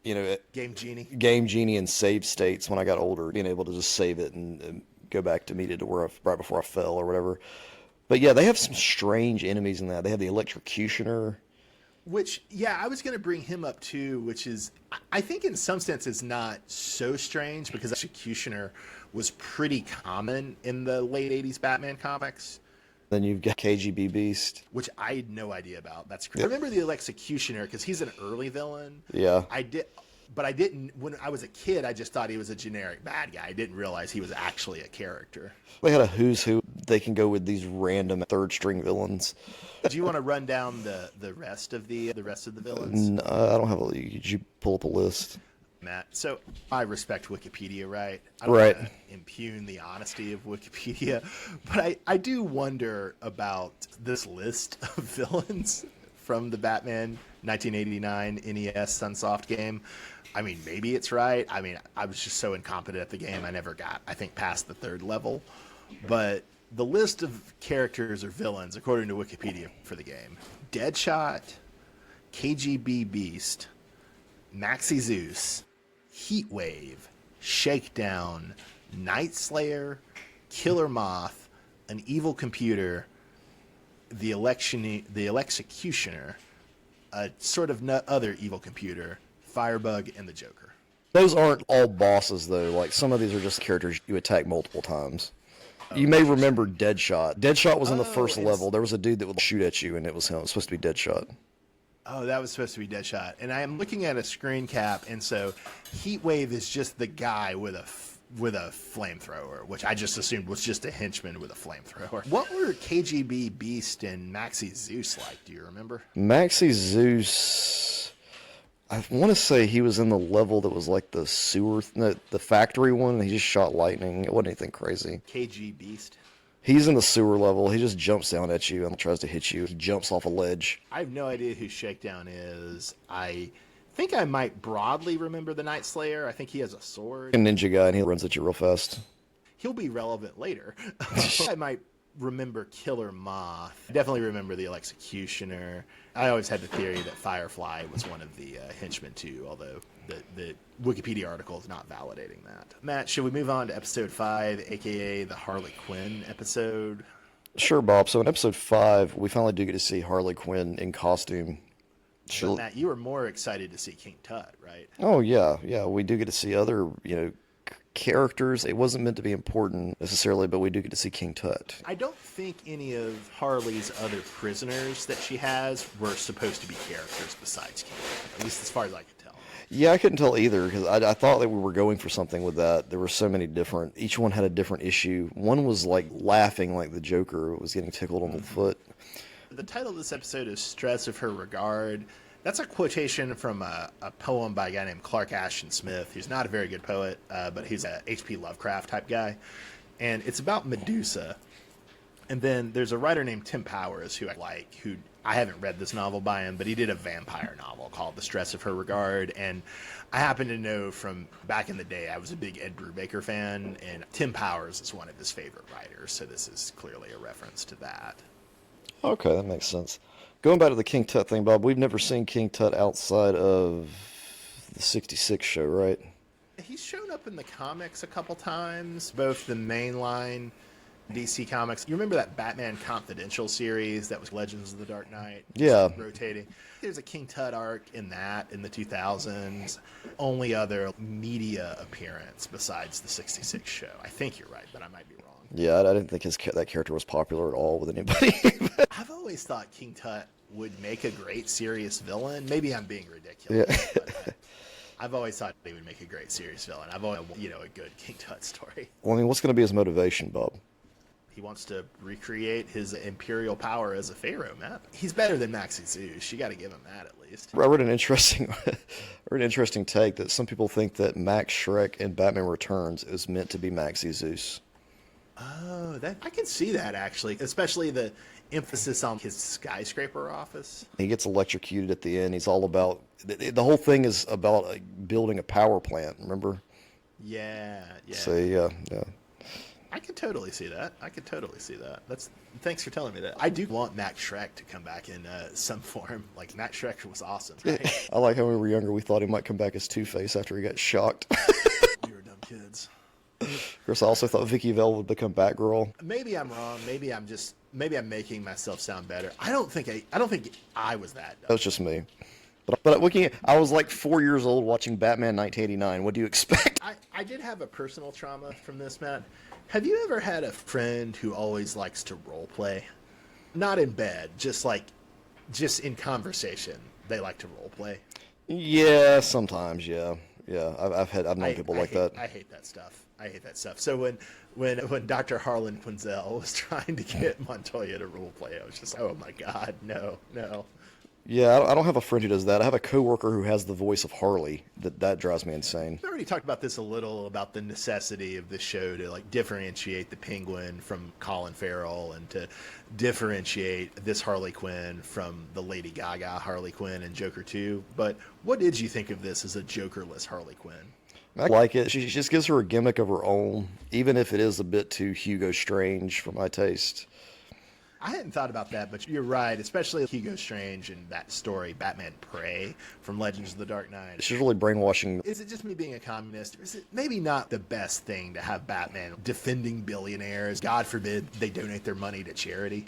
Game Genie. Game Genie and save states when I got older, being able to just save it and go back to meet it to where right before I fell or whatever. But yeah, they have some strange enemies in that. They have the Electrocutioner. Which, yeah, I was going to bring him up too, which is, I think in some sense is not so strange because Executioner was pretty common in the late 80s Batman comics. Then you've got KGB Beast. Which I had no idea about. That's crazy. I remember the Executioner because he's an early villain. Yeah. But I didn't, when I was a kid, I just thought he was a generic bad guy. I didn't realize he was actually a character. They had a who's who. They can go with these random third string villains. Do you want to run down the rest of the villains? No, I don't have a. Did you pull up a list? Matt, so I respect Wikipedia, right? I Right. want to impugn the honesty of Wikipedia, but I do wonder about this list of villains from the Batman 1989 NES Sunsoft game. I mean, maybe it's right. I mean, I was just so incompetent at the game, I never got, I think, past the third level. But the list of characters or villains, according to Wikipedia for the game: Deadshot, KGB Beast, Maxi Zeus, Heatwave, Shakedown, Night Slayer, Killer Moth, an evil computer, the Executioner, a sort of other evil computer, Firebug, and the Joker. Those aren't all bosses though. Like some of these are just characters you attack multiple times. You may remember Deadshot. Deadshot was in the first level. There was a dude that would shoot at you, and it was him. It was supposed to be Deadshot. Oh, that was supposed to be Deadshot. And I am looking at a screen cap, and so Heatwave is just the guy with a flamethrower, which I just assumed was just a henchman with a flamethrower. What were KGB Beast and Maxi Zeus like? Do you remember? Maxi Zeus, I want to say he was in the level that was like the sewer, the factory one. And he just shot lightning. It wasn't anything crazy. KG Beast. He's in the sewer level. He just jumps down at you and tries to hit you. He jumps off a ledge. I have no idea who Shakedown is. I think I might broadly remember the Night Slayer. I think he has a sword. A ninja guy, and he runs at you real fast. He'll be relevant later. I might remember Killer Moth. I definitely remember the Executioner. I always had the theory that Firefly was one of the henchmen too, although the Wikipedia article is not validating that. Matt, should we move on to episode 5, aka the Harley Quinn episode? Sure, Bob. So in episode 5, we finally do get to see Harley Quinn in costume. But Matt, you were more excited to see King Tut, right? Oh yeah. We do get to see other, characters. It wasn't meant to be important necessarily, but we do get to see King Tut. I don't think any of Harley's other prisoners that she has were supposed to be characters besides King Tut, at least as far as I could tell. Yeah, I couldn't tell either because I thought that we were going for something with that. There were so many different. Each one had a different issue. One was like laughing like the Joker was getting tickled on the foot. The title of this episode is Stress of Her Regard. That's a quotation from a poem by a guy named Clark Ashton Smith, who's not a very good poet, but he's a H.P. Lovecraft type guy. And it's about Medusa. And then there's a writer named Tim Powers who I like, who I haven't read this novel by him, but he did a vampire novel called The Stress of Her Regard. And I happen to know from back in the day, I was a big Ed Brubaker fan, and Tim Powers is one of his favorite writers. So this is clearly a reference to that. Okay, that makes sense. Going back to the King Tut thing, Bob, we've never seen King Tut outside of the 66 show, right? He's shown up in the comics a couple times, both the mainline DC Comics. You remember that Batman Confidential series that was Legends of the Dark Knight? Yeah. Rotating. There's a King Tut arc in that in the 2000s. Only other media appearance besides the 66 show. I think you're right, but I might be wrong. Yeah, I didn't think that character was popular at all with anybody. I've always thought King Tut would make a great serious villain. Maybe I'm being ridiculous. Yeah. But I've always thought he would make a great serious villain. I've always, a good King Tut story. Well, I mean, what's going to be his motivation, Bob? He wants to recreate his imperial power as a pharaoh, Matt. He's better than Maxie Zeus. You got to give him that at least. I read an interesting take that some people think that Max Schreck in Batman Returns is meant to be Maxie Zeus. Oh, I can see that actually, especially the emphasis on his skyscraper office. He gets electrocuted at the end. He's all about the whole thing is about building a power plant. Remember? Yeah. So yeah. I could totally see that. Thanks for telling me that. I do want Max Schreck to come back in some form. Like Max Schreck was awesome. Right? I like how when we were younger, we thought he might come back as Two-Face after he got shocked. We were dumb kids. Of course, I also thought Vicky Vale would become Batgirl. Maybe I'm wrong. Maybe I'm making myself sound better. I don't think I was that dumb. That was just me. But looking at, I was like 4 years old watching Batman 1989. What do you expect? I did have a personal trauma from this, Matt. Have you ever had a friend who always likes to role play? Not in bed, just in conversation. They like to role play. Yeah, sometimes. Yeah. I've known people like that. I hate that stuff. So when Dr. Harlan Quinzel was trying to get Montoya to role play, I was just like, oh my God, no. Yeah, I don't have a friend who does that. I have a coworker who has the voice of Harley. That drives me insane. We already talked about this a little, about the necessity of this show to differentiate the Penguin from Colin Farrell and to differentiate this Harley Quinn from the Lady Gaga Harley Quinn and Joker 2. But what did you think of this as a Jokerless Harley Quinn? I like it. She just gives her a gimmick of her own, even if it is a bit too Hugo Strange for my taste. I hadn't thought about that, but you're right, especially Hugo Strange and that story, Batman Prey from Legends of the Dark Knight. She's really brainwashing. Is it just me being a communist, or is it maybe not the best thing to have Batman defending billionaires? God forbid they donate their money to charity.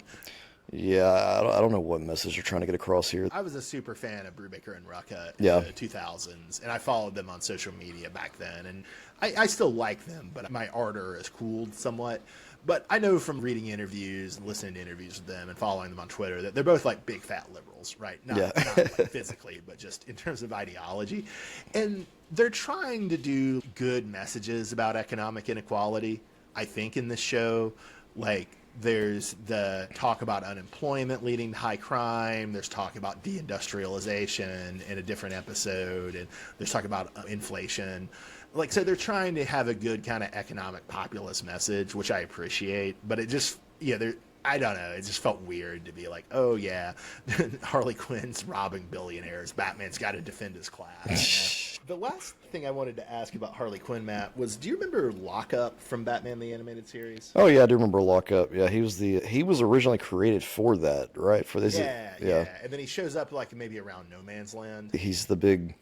Yeah, I don't know what message you're trying to get across here. I was a super fan of Brubaker and Rucka in the 2000s, and I followed them on social media back then, and I still like them, but my ardor has cooled somewhat. But I know from reading interviews and listening to interviews with them and following them on Twitter that they're both like big fat liberals, right? Not like physically, but just in terms of ideology. And they're trying to do good messages about economic inequality, I think, in this show. Like, there's the talk about unemployment leading to high crime. There's talk about deindustrialization in a different episode. And there's talk about inflation. So they're trying to have a good kind of economic populist message, which I appreciate. But it just, I don't know. It just felt weird to be like, oh, yeah, Harley Quinn's robbing billionaires. Batman's got to defend his class. The last thing I wanted to ask about Harley Quinn, Matt, was do you remember Lockup from Batman the Animated Series? Oh, yeah, I do remember Lockup. Yeah, he was originally created for that, right? For this. Yeah. And then he shows up maybe around No Man's Land. He's the big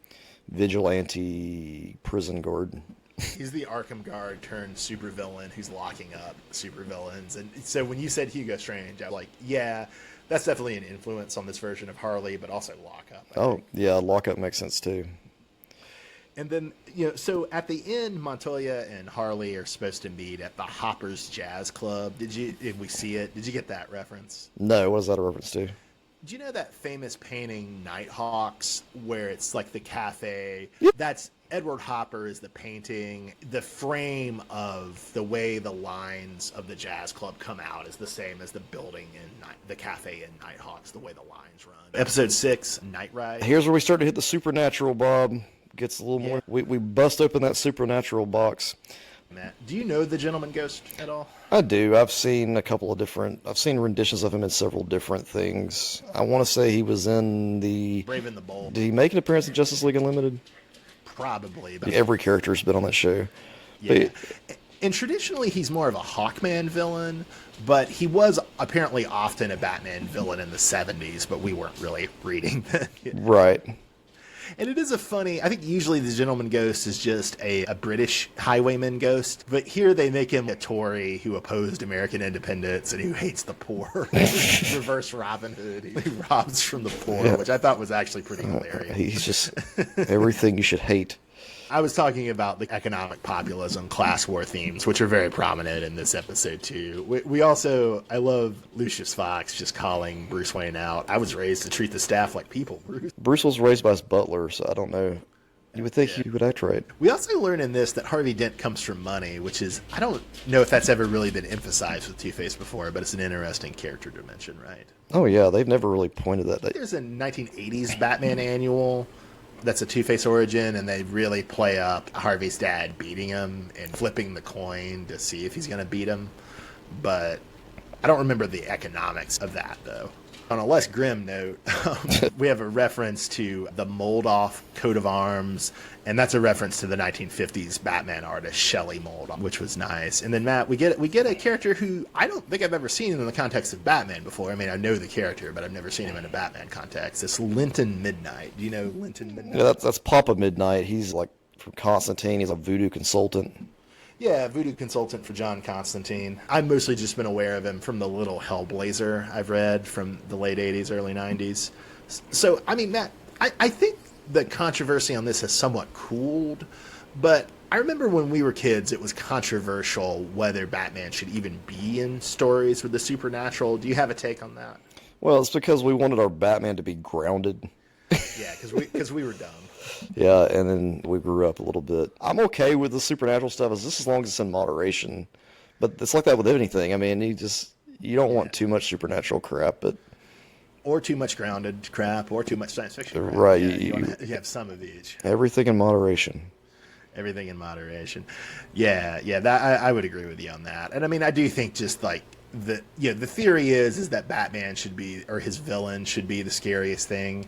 vigilante prison guard. He's the Arkham guard turned supervillain who's locking up supervillains. And so when you said Hugo Strange, I was like, yeah, that's definitely an influence on this version of Harley, but also Lockup. I think. Yeah, Lockup makes sense too. And then, so at the end, Montoya and Harley are supposed to meet at the Hoppers Jazz Club. Did we see it? Did you get that reference? No, what is that a reference to? Do you know that famous painting Nighthawks, where it's like the cafe? Yep. That's Edward Hopper is the painting. The frame of the way the lines of the jazz club come out is the same as the building in the cafe in Nighthawks, the way the lines run. Episode 6, Night Ride. Here's where we start to hit the supernatural, Bob. Gets a little more. We bust open that supernatural box. Matt, do you know the Gentleman Ghost at all? I do. I've seen I've seen renditions of him in several different things. I want to say he was in the Brave and the Bold. Did he make an appearance in Justice League Unlimited? Probably. But Every character's been on that show. yeah. And traditionally, he's more of a Hawkman villain, but he was apparently often a Batman villain in the 70s, but we weren't really reading that. Right. And it is I think usually the Gentleman Ghost is just a British highwayman ghost, but here they make him a Tory who opposed American independence and who hates the poor. Reverse Robin Hood. He robs from the poor, which I thought was actually pretty hilarious. He's just everything you should hate. I was talking about the economic populism, class war themes, which are very prominent in this episode, too. We also, I love Lucius Fox just calling Bruce Wayne out. I was raised to treat the staff like people, Bruce. Bruce was raised by his butler, so I don't know. You would think he would act right. We also learn in this that Harvey Dent comes from money, which is, I don't know if that's ever really been emphasized with Two-Face before, but it's an interesting character dimension, right? Oh, yeah, they've never really pointed that. There's a 1980s Batman annual that's a Two-Face origin, and they really play up Harvey's dad beating him and flipping the coin to see if he's going to beat him. But I don't remember the economics of that, though. On a less grim note, we have a reference to the mold-off coat of arms, and that's a reference to the 1950s Batman artist Shelley Mold, which was nice. And then, Matt, we get a character who I don't think I've ever seen in the context of Batman before. I mean, I know the character, but I've never seen him in a Batman context. It's Linton Midnight. Do you know Linton Midnight? Yeah, that's Papa Midnight. He's like from Constantine. He's a voodoo consultant. Yeah, voodoo consultant for John Constantine. I've mostly just been aware of him from the little Hellblazer I've read from the late 80s, early 90s. So, I mean, Matt, I think the controversy on this has somewhat cooled, but I remember when we were kids, it was controversial whether Batman should even be in stories with the supernatural. Do you have a take on that? Well, it's because we wanted our Batman to be grounded. Yeah, because we were dumb. Yeah, and then we grew up a little bit. I'm okay with the supernatural stuff as long as it's in moderation. But it's like that with anything. I mean, you don't want too much supernatural crap, but or too much grounded crap, or too much science fiction crap. Right. Yeah, you have some of each. Everything in moderation. Everything in moderation. Yeah, that I would agree with you on that. And I mean, I do think just like the theory is that Batman should be, or his villain should be, the scariest thing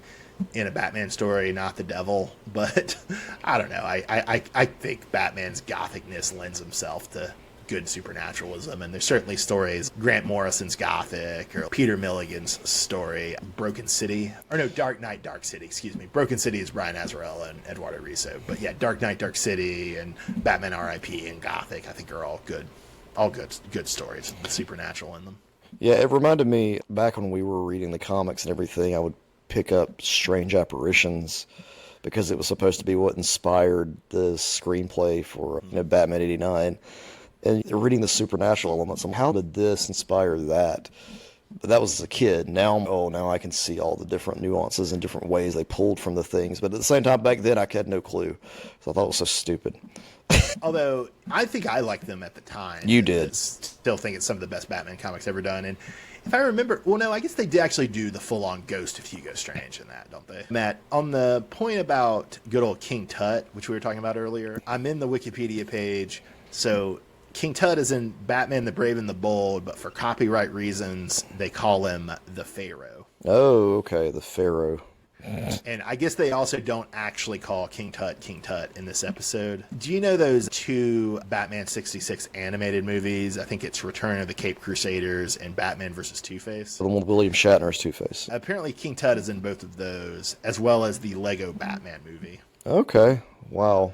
in a Batman story, not the devil. But I don't know. I think Batman's gothicness lends himself to good supernaturalism, and there's certainly stories, Grant Morrison's Gothic, or Peter Milligan's story, Broken City, or no, Dark Knight, Dark City, excuse me. Broken City is Brian Azzarello and Eduardo Riso, but yeah, Dark Knight, Dark City, and Batman R.I.P. and Gothic, I think are all good stories with the supernatural in them. Yeah, it reminded me, back when we were reading the comics and everything, I would pick up Strange Apparitions, because it was supposed to be what inspired the screenplay for Batman 89. And reading the supernatural elements, how did this inspire that? But that was as a kid. Now I can see all the different nuances and different ways they pulled from the things. But at the same time, back then, I had no clue. So I thought it was so stupid. Although, I think I liked them at the time. You did. I still think it's some of the best Batman comics ever done. And if I remember, well, no, I guess they did actually do the full-on Ghost of Hugo Strange in that, don't they? Matt, on the point about good old King Tut, which we were talking about earlier, I'm in the Wikipedia page, so King Tut is in Batman the Brave and the Bold, but for copyright reasons, they call him the Pharaoh. Oh, okay, the Pharaoh. And I guess they also don't actually call King Tut in this episode. Do you know those two Batman 66 animated movies? I think it's Return of the Caped Crusaders and Batman vs. Two-Face. The one with William Shatner's Two-Face. Apparently King Tut is in both of those, as well as the Lego Batman movie. Okay, wow.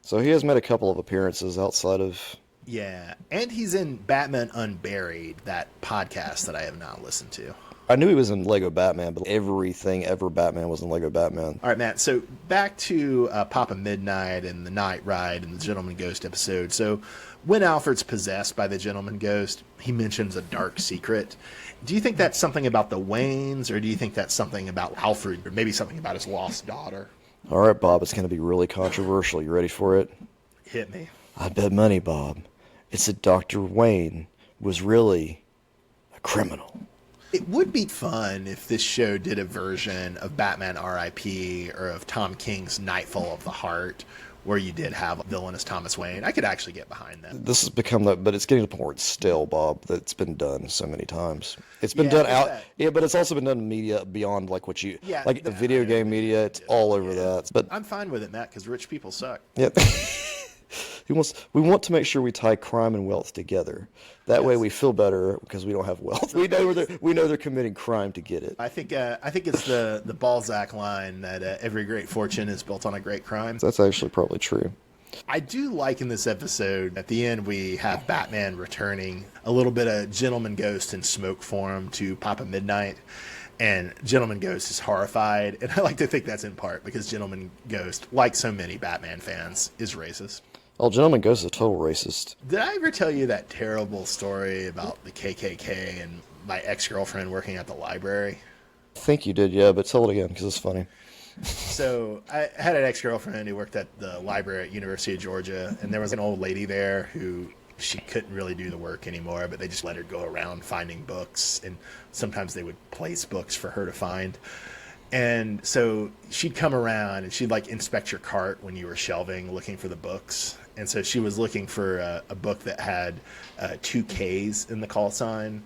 So he has made a couple of appearances outside of... Yeah, and he's in Batman Unburied, that podcast that I have not listened to. I knew he was in Lego Batman, but everything ever Batman was in Lego Batman. All right, Matt, so back to Papa Midnight and the Night Ride and the Gentleman Ghost episode. So when Alfred's possessed by the Gentleman Ghost, he mentions a dark secret. Do you think that's something about the Waynes, or do you think that's something about Alfred, or maybe something about his lost daughter? All right, Bob, it's going to be really controversial. You ready for it? Hit me. I bet money, Bob. It's that Dr. Wayne was really a criminal. It would be fun if this show did a version of Batman R.I.P. or of Tom King's Nightfall of the Heart, where you did have a villainous Thomas Wayne. I could actually get behind that. This has become that, but it's getting to the point where it's stale, Bob. That's been done so many times. It's been Yeah, done I get out, that. yeah, but it's also been done in media beyond like what you, Yeah, like the that- video game media. It's all over that. But I'm fine with it, Matt, because rich people suck. yeah, we want to make sure we tie crime and wealth together. That way, we feel better because we don't have wealth. We know they're committing crime to get it. I think it's the Balzac line that every great fortune is built on a great crime. That's actually probably true. I do like in this episode, at the end, we have Batman returning a little bit of Gentleman Ghost in smoke form to Papa Midnight. And Gentleman Ghost is horrified. And I like to think that's in part because Gentleman Ghost, like so many Batman fans, is racist. Oh, Gentleman Ghost is a total racist. Did I ever tell you that terrible story about the KKK and my ex-girlfriend working at the library? I think you did, yeah, but tell it again because it's funny. So I had an ex-girlfriend who worked at the library at University of Georgia, and there was an old lady there who she couldn't really do the work anymore, but they just let her go around finding books, and sometimes they would place books for her to find. And so she'd come around and she'd like inspect your cart when you were shelving looking for the books. And so she was looking for a book that had 2 Ks in the call sign.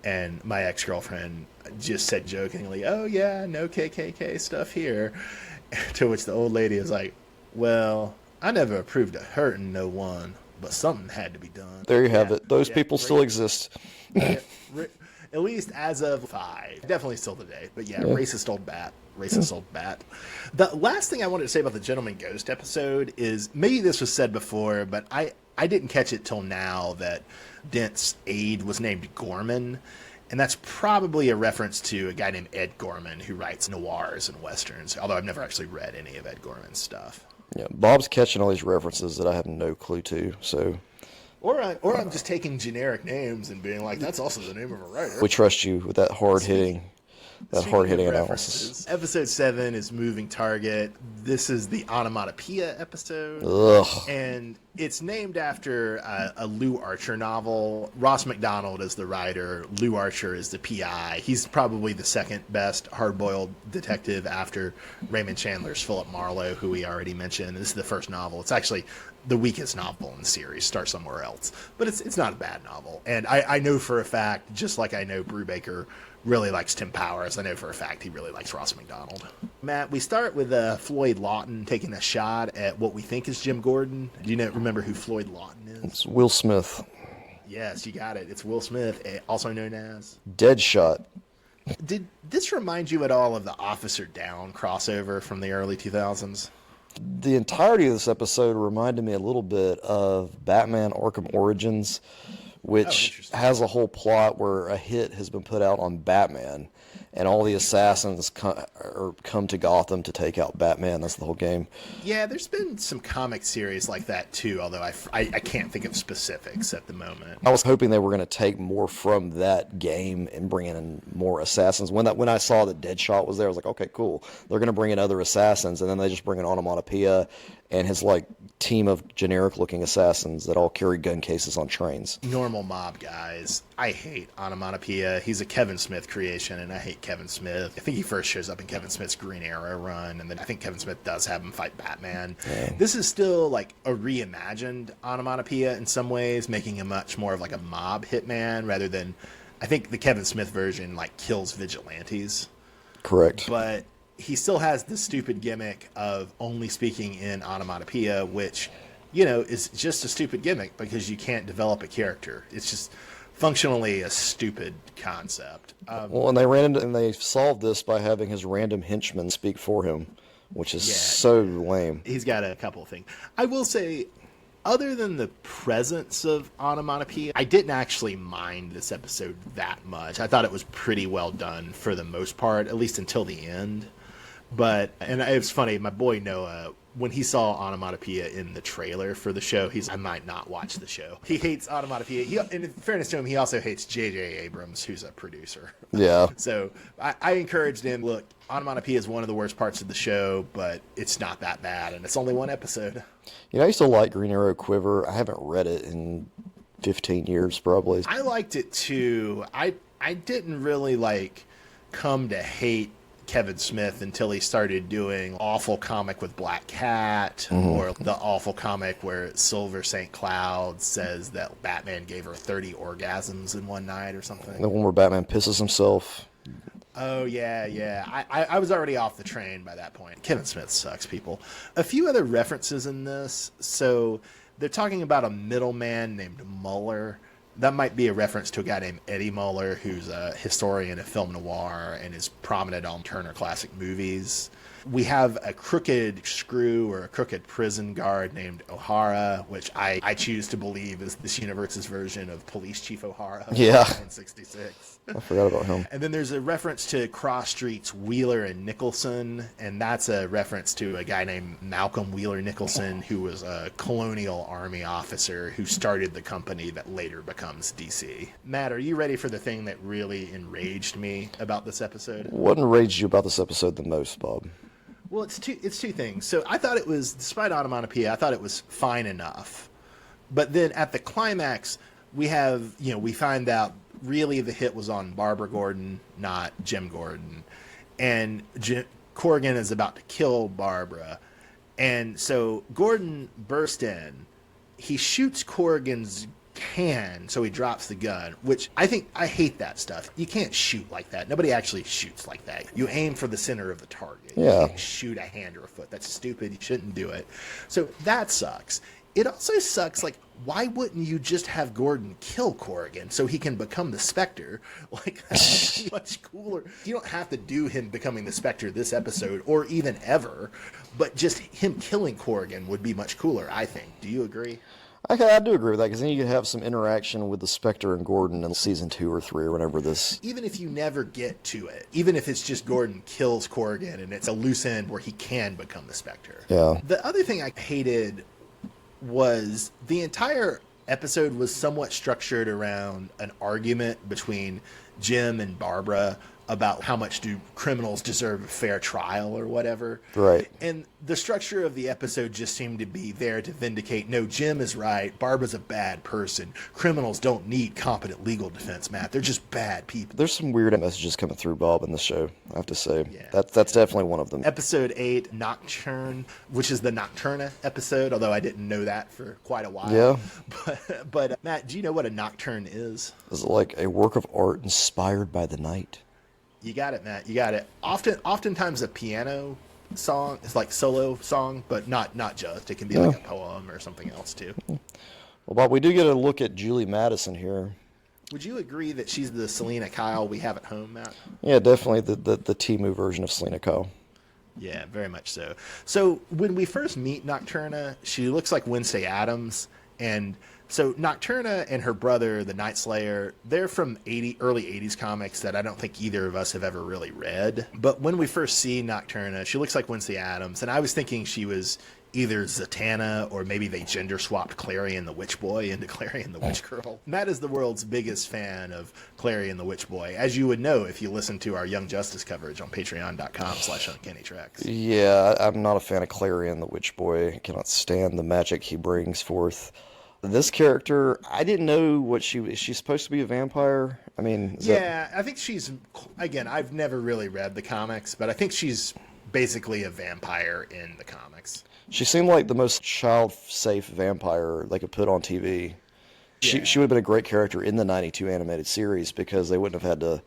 And my ex-girlfriend just said jokingly, "Oh yeah, no KKK stuff here." To which the old lady is like, "Well, I never approved of hurting no one, but something had to be done." There you have Yeah, it. Those yeah, people still exist. yeah, at least as of 5. Definitely still today. But yeah, racist old bat. Racist old bat. The last thing I wanted to say about the Gentleman Ghost episode is, maybe this was said before, but I didn't catch it till now, that Dent's aide was named Gorman. And that's probably a reference to a guy named Ed Gorman who writes noirs and westerns, although I've never actually read any of Ed Gorman's stuff. Yeah, Bob's catching all these references that I have no clue to, so Or I'm just taking generic names and being like, that's also the name of a writer. we trust you with that hard-hitting Speaking of analysis. references, Episode 7 is Moving Target. This is the Onomatopoeia episode. Ugh. And it's named after a Lou Archer novel. Ross MacDonald is the writer. Lou Archer is the PI. He's probably the second best hard-boiled detective after Raymond Chandler's Philip Marlowe, who we already mentioned. This is the first novel. It's actually the weakest novel in the series. Start somewhere else. But it's not a bad novel. And I know for a fact, just like I know Brubaker really likes Tim Powers, I know for a fact he really likes Ross MacDonald. Matt, we start with Floyd Lawton taking a shot at what we think is Jim Gordon. Do you remember who Floyd Lawton is? It's Will Smith. Yes, you got it. It's Will Smith, also known as Deadshot. Did this remind you at all of the Officer Down crossover from the early 2000s? The entirety of this episode reminded me a little bit of Batman Arkham Origins, which interesting. has a whole plot where a hit has been put out on Batman, and all the assassins come to Gotham to take out Batman. That's the whole game. Yeah, there's been some comic series like that too, although I can't think of specifics at the moment. I was hoping they were going to take more from that game and bring in more assassins. When I saw that Deadshot was there, I was like, okay, cool. They're going to bring in other assassins, and then they just bring in Onomatopoeia and his like team of generic-looking assassins that all carry gun cases on trains. Normal mob guys. I hate Onomatopoeia. He's a Kevin Smith creation, and I hate Kevin Smith. I think he first shows up in Kevin Smith's Green Arrow run, and then I think Kevin Smith does have him fight Batman. Yeah. This is still like a reimagined Onomatopoeia in some ways, making him much more of like a mob hitman rather than, I think the Kevin Smith version like kills vigilantes. Correct. But he still has this stupid gimmick of only speaking in onomatopoeia, which, is just a stupid gimmick because you can't develop a character. It's just functionally a stupid concept. Well, and they solved this by having his random henchmen speak for him, which is so lame. He's got a couple of things. I will say, other than the presence of onomatopoeia, I didn't actually mind this episode that much. I thought it was pretty well done for the most part, at least until the end. And it was funny, my boy Noah, when he saw Onomatopoeia in the trailer for the show, I might not watch the show. He hates Onomatopoeia. And in fairness to him, he also hates J.J. Abrams, who's a producer. Yeah. So I encouraged him, look, Onomatopoeia is one of the worst parts of the show, but it's not that bad, and it's only one episode. I used to like Green Arrow Quiver. I haven't read it in 15 years, probably. I liked it, too. I didn't really, come to hate Kevin Smith until he started doing awful comic with Black Cat, or the awful comic where Silver St. Cloud says that Batman gave her 30 orgasms in one night or something. The one where Batman pisses himself. Oh, yeah. I was already off the train by that point. Kevin Smith sucks, people. A few other references in this. So they're talking about a middleman named Muller. That might be a reference to a guy named Eddie Muller, who's a historian of film noir and is prominent on Turner Classic Movies. We have a crooked screw or a crooked prison guard named O'Hara, which I choose to believe is this universe's version of Police Chief O'Hara from Yeah. 1966. I forgot about him. And then there's a reference to Cross Street's Wheeler and Nicholson, and that's a reference to a guy named Malcolm Wheeler Nicholson, who was a colonial army officer who started the company that later becomes DC. Matt, are you ready for the thing that really enraged me about this episode? What enraged you about this episode the most, Bob? Well, it's two things. So I thought it was, despite Onomatopoeia, I thought it was fine enough. But then at the climax, we find out really the hit was on Barbara Gordon, not Jim Gordon. And Corrigan is about to kill Barbara. And so Gordon bursts in. He shoots Corrigan's can, so he drops the gun, which I hate that stuff. You can't shoot like that. Nobody actually shoots like that. You aim for the center of the target. Yeah. You can't shoot a hand or a foot. That's stupid. You shouldn't do it. So that sucks. It also sucks, why wouldn't you just have Gordon kill Corrigan so he can become the Spectre? That's much cooler. You don't have to do him becoming the Spectre this episode or even ever, but just him killing Corrigan would be much cooler, I think. Do you agree? I do agree with that, because then you could have some interaction with the Spectre and Gordon in season 2 or 3 or whenever this... Even if you never get to it, even if it's just Gordon kills Corrigan and it's a loose end where he can become the Spectre. Yeah. The other thing I hated was the entire episode was somewhat structured around an argument between Jim and Barbara about how much do criminals deserve a fair trial or whatever. Right. And the structure of the episode just seemed to be there to vindicate, no, Jim is right, Barbara's a bad person. Criminals don't need competent legal defense, Matt. They're just bad people. There's some weird messages coming through, Bob, in the show, I have to say. Yeah. That's definitely one of them. Episode 8, Nocturne, which is the Nocturna episode, although I didn't know that for quite a while. Yeah. But Matt, do you know what a nocturne is? Is it like a work of art inspired by the night? You got it, Matt. You got it. Oftentimes a piano song is like solo song, but not just. It can be like a poem or something else too. Well, Bob, we do get a look at Julie Madison here. Would you agree that she's the Selena Kyle we have at home, Matt? Yeah, definitely the Temu version of Selena Kyle. Yeah, very much so. So when we first meet Nocturna, she looks like Wednesday Addams, and so Nocturna and her brother, the Night Slayer, they're from early 80s comics that I don't think either of us have ever really read. But when we first see Nocturna, she looks like Wednesday Addams, and I was thinking she was either Zatanna or maybe they gender swapped Clarion the Witch Boy into Clarion the Witch Girl. Matt is the world's biggest fan of Clarion the Witch Boy, as you would know if you listen to our Young Justice coverage on patreon.com/uncannytracks. Yeah, I'm not a fan of Clarion the Witch Boy. I cannot stand the magic he brings forth. This character, I didn't know is she supposed to be a vampire? I mean, I think again, I've never really read the comics, but I think she's basically a vampire in the comics. She seemed like the most child-safe vampire they could put on TV. Yeah. She would have been a great character in the 92 animated series because they wouldn't have had to...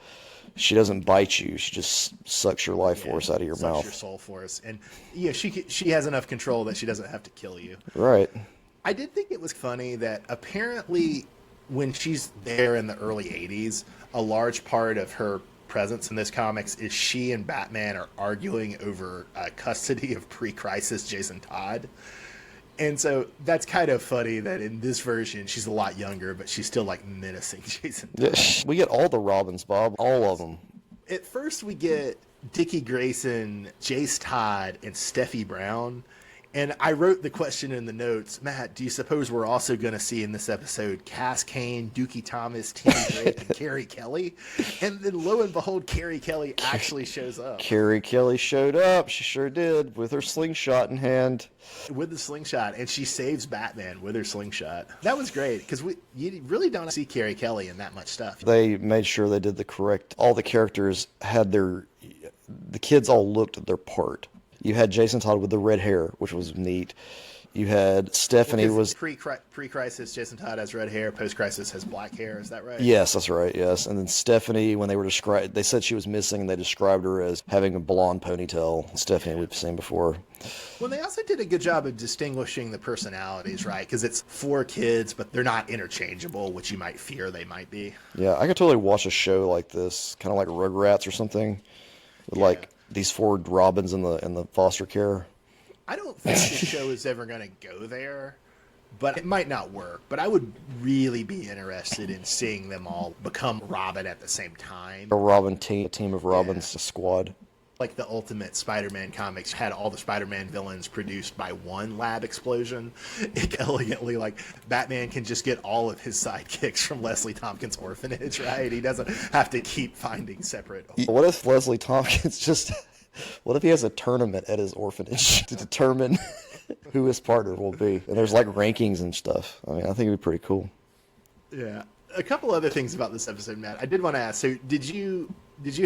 She doesn't bite you. She just sucks your life force out of your mouth. Sucks your soul force. And she has enough control that she doesn't have to kill you. Right. I did think it was funny that apparently when she's there in the early 80s, a large part of her presence in this comics is she and Batman are arguing over custody of pre-crisis Jason Todd. And so that's kind of funny that in this version, she's a lot younger, but she's still like menacing Jason Todd. Yeah, we get all the Robins, Bob. All of them. At first we get Dickie Grayson, Jace Todd, and Steffi Brown. And I wrote the question in the notes, Matt, do you suppose we're also going to see in this episode Cass Kane, Dookie Thomas, Timmy Drake, and Carrie Kelly? And then lo and behold, Carrie Kelly actually shows up. Carrie Kelly showed up. She sure did, with her slingshot in hand. With the slingshot, and she saves Batman with her slingshot. That was great, because you really don't see Carrie Kelly in that much stuff. They made sure they did the correct, all the characters had the kids all looked at their part. You had Jason Todd with the red hair, which was neat. You had Stephanie was pre-crisis. Jason Todd has red hair. Post-crisis has black hair. Is that right? Yes, that's right. Yes, and then Stephanie, when they were described, they said she was missing. And they described her as having a blonde ponytail. Stephanie we've seen before. Well, they also did a good job of distinguishing the personalities, right? Because it's 4 kids, but they're not interchangeable, which you might fear they might be. Yeah, I could totally watch a show like this, kind of like Rugrats or something, with like these 4 Robins in the foster care. I don't think the show is ever going to go there, but it might not work. But I would really be interested in seeing them all become Robin at the same time. A Robin team, a team of Robins, a squad. Like the Ultimate Spider-Man comics had all the Spider-Man villains produced by one lab explosion. Elegantly, like Batman can just get all of his sidekicks from Leslie Tompkins' orphanage, right? He doesn't have to keep finding separate. What if Leslie Tompkins just... What if he has a tournament at his orphanage to determine who his partner will be? And there's like rankings and stuff. I mean, I think it'd be pretty cool. Yeah. A couple other things about this episode, Matt. I did want to ask, so did you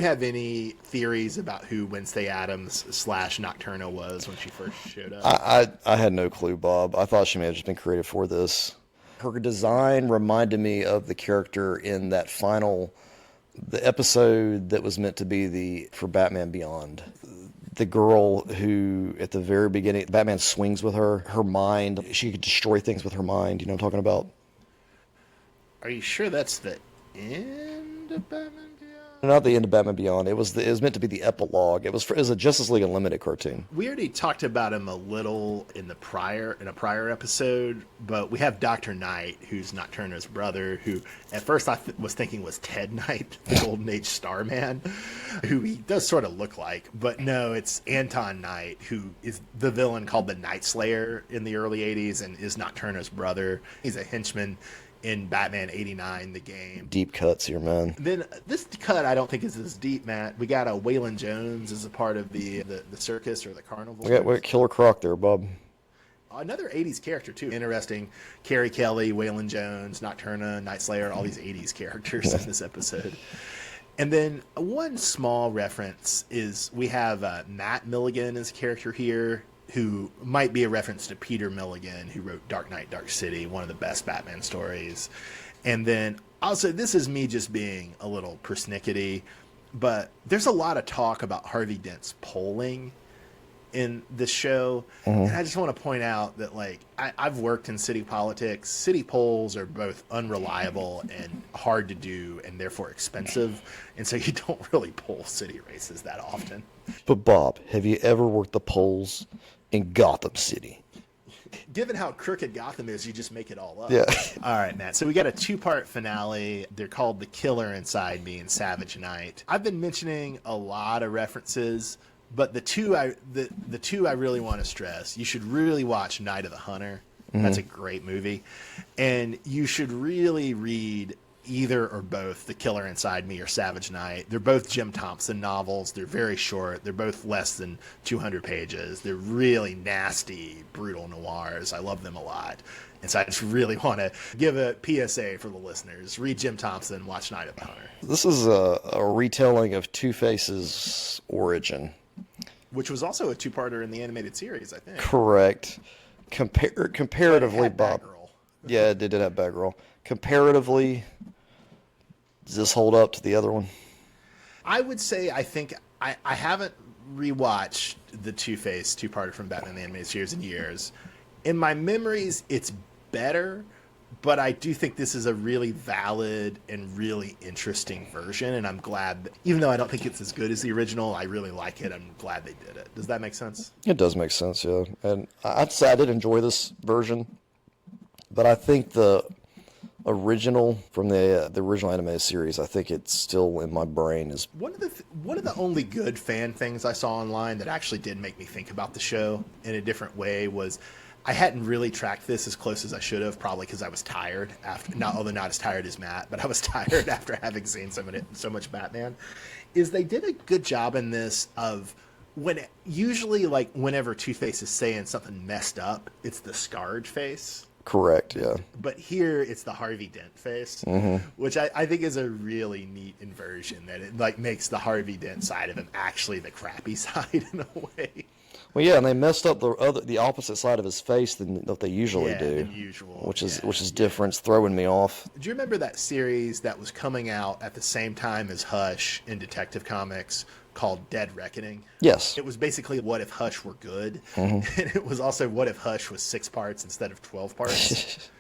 have any theories about who Wednesday Addams / Nocturna was when she first showed up? I had no clue, Bob. I thought she may have just been created for this. Her design reminded me of the character in that the episode that was meant to be for Batman Beyond. The girl who, at the very beginning, Batman swings with her mind. She could destroy things with her mind. You know what I'm talking about? Are you sure that's the end of Batman Beyond? Not the end of Batman Beyond. It was meant to be the epilogue. It was a Justice League Unlimited cartoon. We already talked about him a little in a prior episode, but we have Dr. Knight, who's Nocturna's brother, who at first I was thinking was Ted Knight, the Golden Age Starman, who he does sort of look like. But no, it's Anton Knight, who is the villain called the Night Slayer in the early 80s and is Nocturna's brother. He's a henchman in Batman 89, the game. Deep cuts here, man. Then this cut I don't think is as deep, Matt. We got Waylon Jones as a part of the circus or the carnival. We got Killer Croc there, Bob. Another 80s character, too. Interesting. Carrie Kelly, Waylon Jones, Nocturna, Night Slayer, all these 80s characters in this episode. And then one small reference is we have Matt Milligan as a character here, who might be a reference to Peter Milligan, who wrote Dark Knight, Dark City, one of the best Batman stories. And then also, this is me just being a little persnickety, but there's a lot of talk about Harvey Dent's polling in this show. Mm-hmm. And I just want to point out that, like, I've worked in city politics. City polls are both unreliable and hard to do and therefore expensive. And so you don't really poll city races that often. But Bob, have you ever worked the polls in Gotham City? Given how crooked Gotham is, you just make it all up. Yeah. All right, Matt. So we got a 2-part finale. They're called The Killer Inside Me and Savage Night. I've been mentioning a lot of references, but the two I really want to stress, you should really watch Night of the Hunter. Mm-hmm. That's a great movie. And you should really read either or both The Killer Inside Me or Savage Night. They're both Jim Thompson novels. They're very short. They're both less than 200 pages. They're really nasty, brutal noirs. I love them a lot. And so I just really want to give a PSA for the listeners. Read Jim Thompson, watch Night of the Hunter. This is a retelling of Two-Face's origin. Which was also a 2-parter in the animated series, I think. Correct. Comparatively, Bob. Batgirl. Yeah, it did have Batgirl. Comparatively, does this hold up to the other one? I would say I think I haven't rewatched the Two-Face 2-parter from Batman the Animated Series in years. In my memories, it's better, but I do think this is a really valid and really interesting version, and I'm glad that, even though I don't think it's as good as the original, I really like it. I'm glad they did it. Does that make sense? It does make sense, yeah. And I'd say I did enjoy this version, but I think original from the original animated series. I think it's still in my brain. Is One of the only good fan things I saw online that actually did make me think about the show in a different way was I hadn't really tracked this as close as I should have, probably because I was tired after, although not as tired as Matt, but I was tired after having seen so much Batman, is they did a good job in this of usually like whenever Two-Face is saying something messed up, it's the scarred face. correct, yeah. But here it's the Harvey Dent face, which I think is a really neat inversion that it like makes the Harvey Dent side of him actually the crappy side in a way. Well, yeah, and they messed up the opposite side of his face than what they usually do, than usual, which is different. It's throwing me off. Do you remember that series that was coming out at the same time as Hush in Detective Comics called Dead Reckoning? Yes. It was basically what if Hush were good, and it was also what if Hush was 6 parts instead of 12 parts.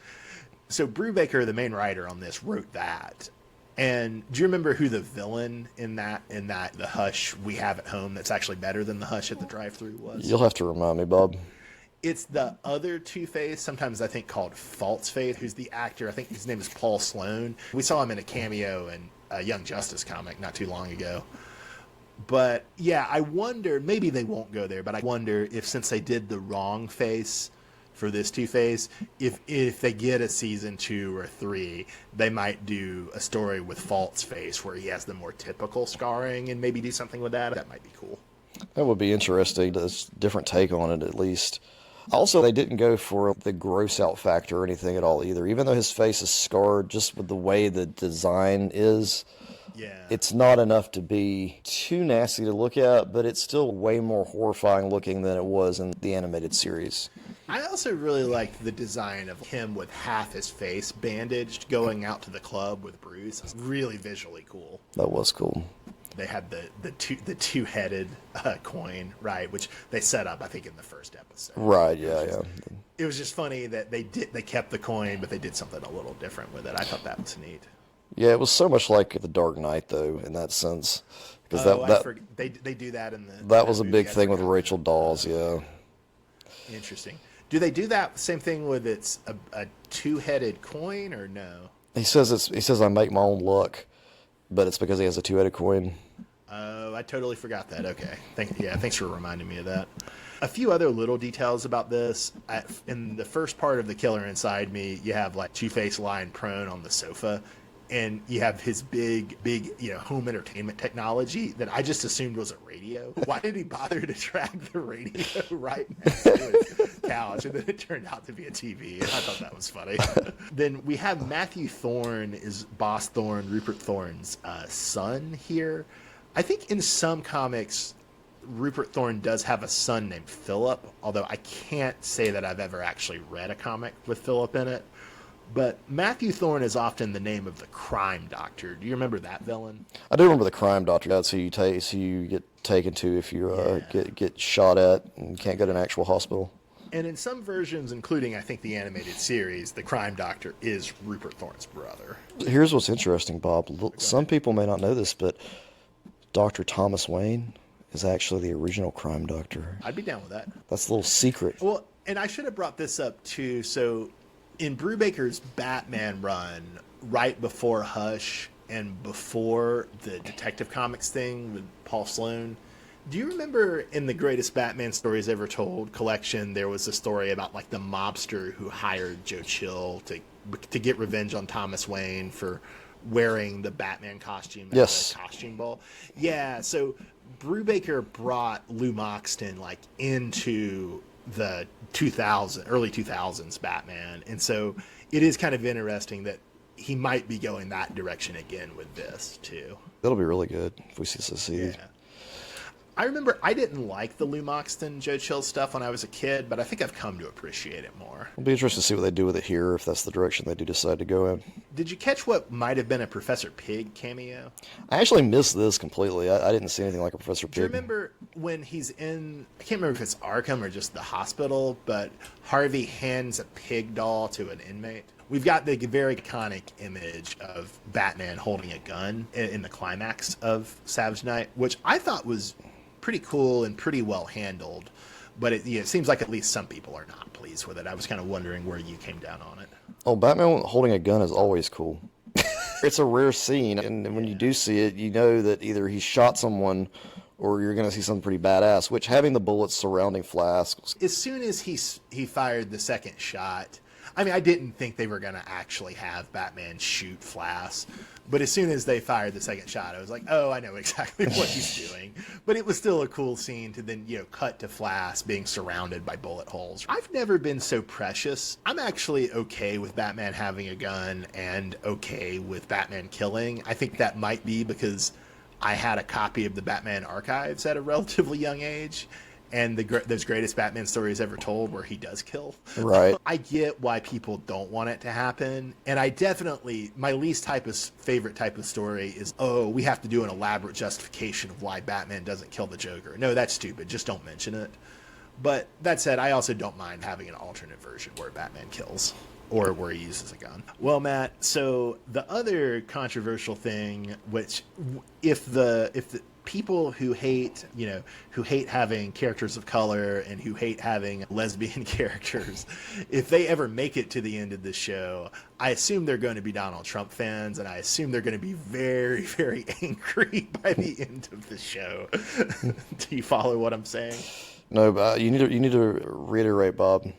So Brubaker, the main writer on this, wrote that. And do you remember who the villain in that the Hush we have at home that's actually better than the Hush at the drive-thru was? You'll have to remind me, Bob. It's the other Two-Face, sometimes I think called False Face, who's the actor. I think his name is Paul Sloan. We saw him in a cameo in a Young Justice comic not too long ago. But yeah, I wonder, maybe they won't go there, but I wonder if since they did the wrong face for this Two-Face, if they get a season 2 or 3, they might do a story with False Face where he has the more typical scarring and maybe do something with that. That might be cool. That would be interesting. That's a different take on it, at least. Also, they didn't go for the gross out factor or anything at all either. Even though his face is scarred, just with the way the design is, it's not enough to be too nasty to look at, but it's still way more horrifying looking than it was in the animated series. I also really liked the design of him with half his face bandaged going out to the club with Bruce. It's really visually cool. That was cool. They had the two-headed coin, right, which they set up, I think, in the first episode. Right, yeah. It was just funny that they kept the coin, but they did something a little different with it. I thought that was neat. Yeah, it was so much like The Dark Knight, though, in that sense. Because they do that in the... That was a big thing with Rachel Dawes, yeah. Interesting. Do they do that same thing with a two-headed coin, or no? He says I make my own luck, but it's because he has a two-headed coin. Oh, I totally forgot that. Okay. Thanks for reminding me of that. A few other little details about this. In the first part of The Killer Inside Me, you have like Two-Face lying prone on the sofa, and you have his big, home entertainment technology that I just assumed was a radio. Why did he bother to track the radio right next to his couch? And then it turned out to be a TV. I thought that was funny. Then we have Matthew Thorne is Boss Thorne, Rupert Thorne's son here. I think in some comics, Rupert Thorne does have a son named Philip, although I can't say that I've ever actually read a comic with Philip in it. But Matthew Thorne is often the name of the crime doctor. Do you remember that villain? I do remember the crime doctor. That's who you get taken to if you get shot at and can't go to an actual hospital. And in some versions, including I think the animated series, the crime doctor is Rupert Thorne's brother. Here's what's interesting, Bob. Some people may not know this, but Dr. Thomas Wayne is actually the original crime doctor. I'd be down with that. That's a little secret. Well, and I should have brought this up too. So in Brubaker's Batman run, right before Hush and before the Detective Comics thing with Paul Sloan, do you remember in the Greatest Batman Stories Ever Told collection, there was a story about like the mobster who hired Joe Chill to get revenge on Thomas Wayne for wearing the Batman costume at the costume ball? Yeah, so Brubaker brought Lou Moxton like into the early 2000s Batman, and so it is kind of interesting that he might be going that direction again with this too. That'll be really good if we see. Yeah. I remember I didn't like the Lou Moxton, Joe Chill stuff when I was a kid, but I think I've come to appreciate it more. It'll be interesting to see what they do with it here, if that's the direction they do decide to go in. Did you catch what might have been a Professor Pig cameo? I actually missed this completely. I didn't see anything like a Professor Pig. Do you remember when he's in, I can't remember if it's Arkham or just the hospital, but Harvey hands a pig doll to an inmate? We've got the very iconic image of Batman holding a gun in the climax of Savage Night, which I thought was pretty cool and pretty well handled. but it seems like at least some people are not pleased with it. I was kind of wondering where you came down on it. Oh, Batman holding a gun is always cool. It's a rare scene, and when you do see it, you know that either he shot someone or you're going to see something pretty badass, which having the bullets surrounding Flask. As soon as he fired the second shot, I mean, I didn't think they were going to actually have Batman shoot Flask, but as soon as they fired the second shot, I was like, oh, I know exactly what he's doing. But it was still a cool scene to then, cut to Flask being surrounded by bullet holes. I've never been so precious. I'm actually okay with Batman having a gun and okay with Batman killing. I think that might be because I had a copy of the Batman archives at a relatively young age, and those greatest Batman stories ever told where he does kill. Right. I get why people don't want it to happen, and I definitely, my least favorite type of story is, oh, we have to do an elaborate justification of why Batman doesn't kill the Joker. No, that's stupid. Just don't mention it. But that said, I also don't mind having an alternate version where Batman kills, or where he uses a gun. Well, Matt, so the other controversial thing, which if the people who hate having characters of color and who hate having lesbian characters, if they ever make it to the end of the show, I assume they're going to be Donald Trump fans, and I assume they're going to be very, very angry by the end of the show. Do you follow what I'm saying? No, you need to reiterate, Bob.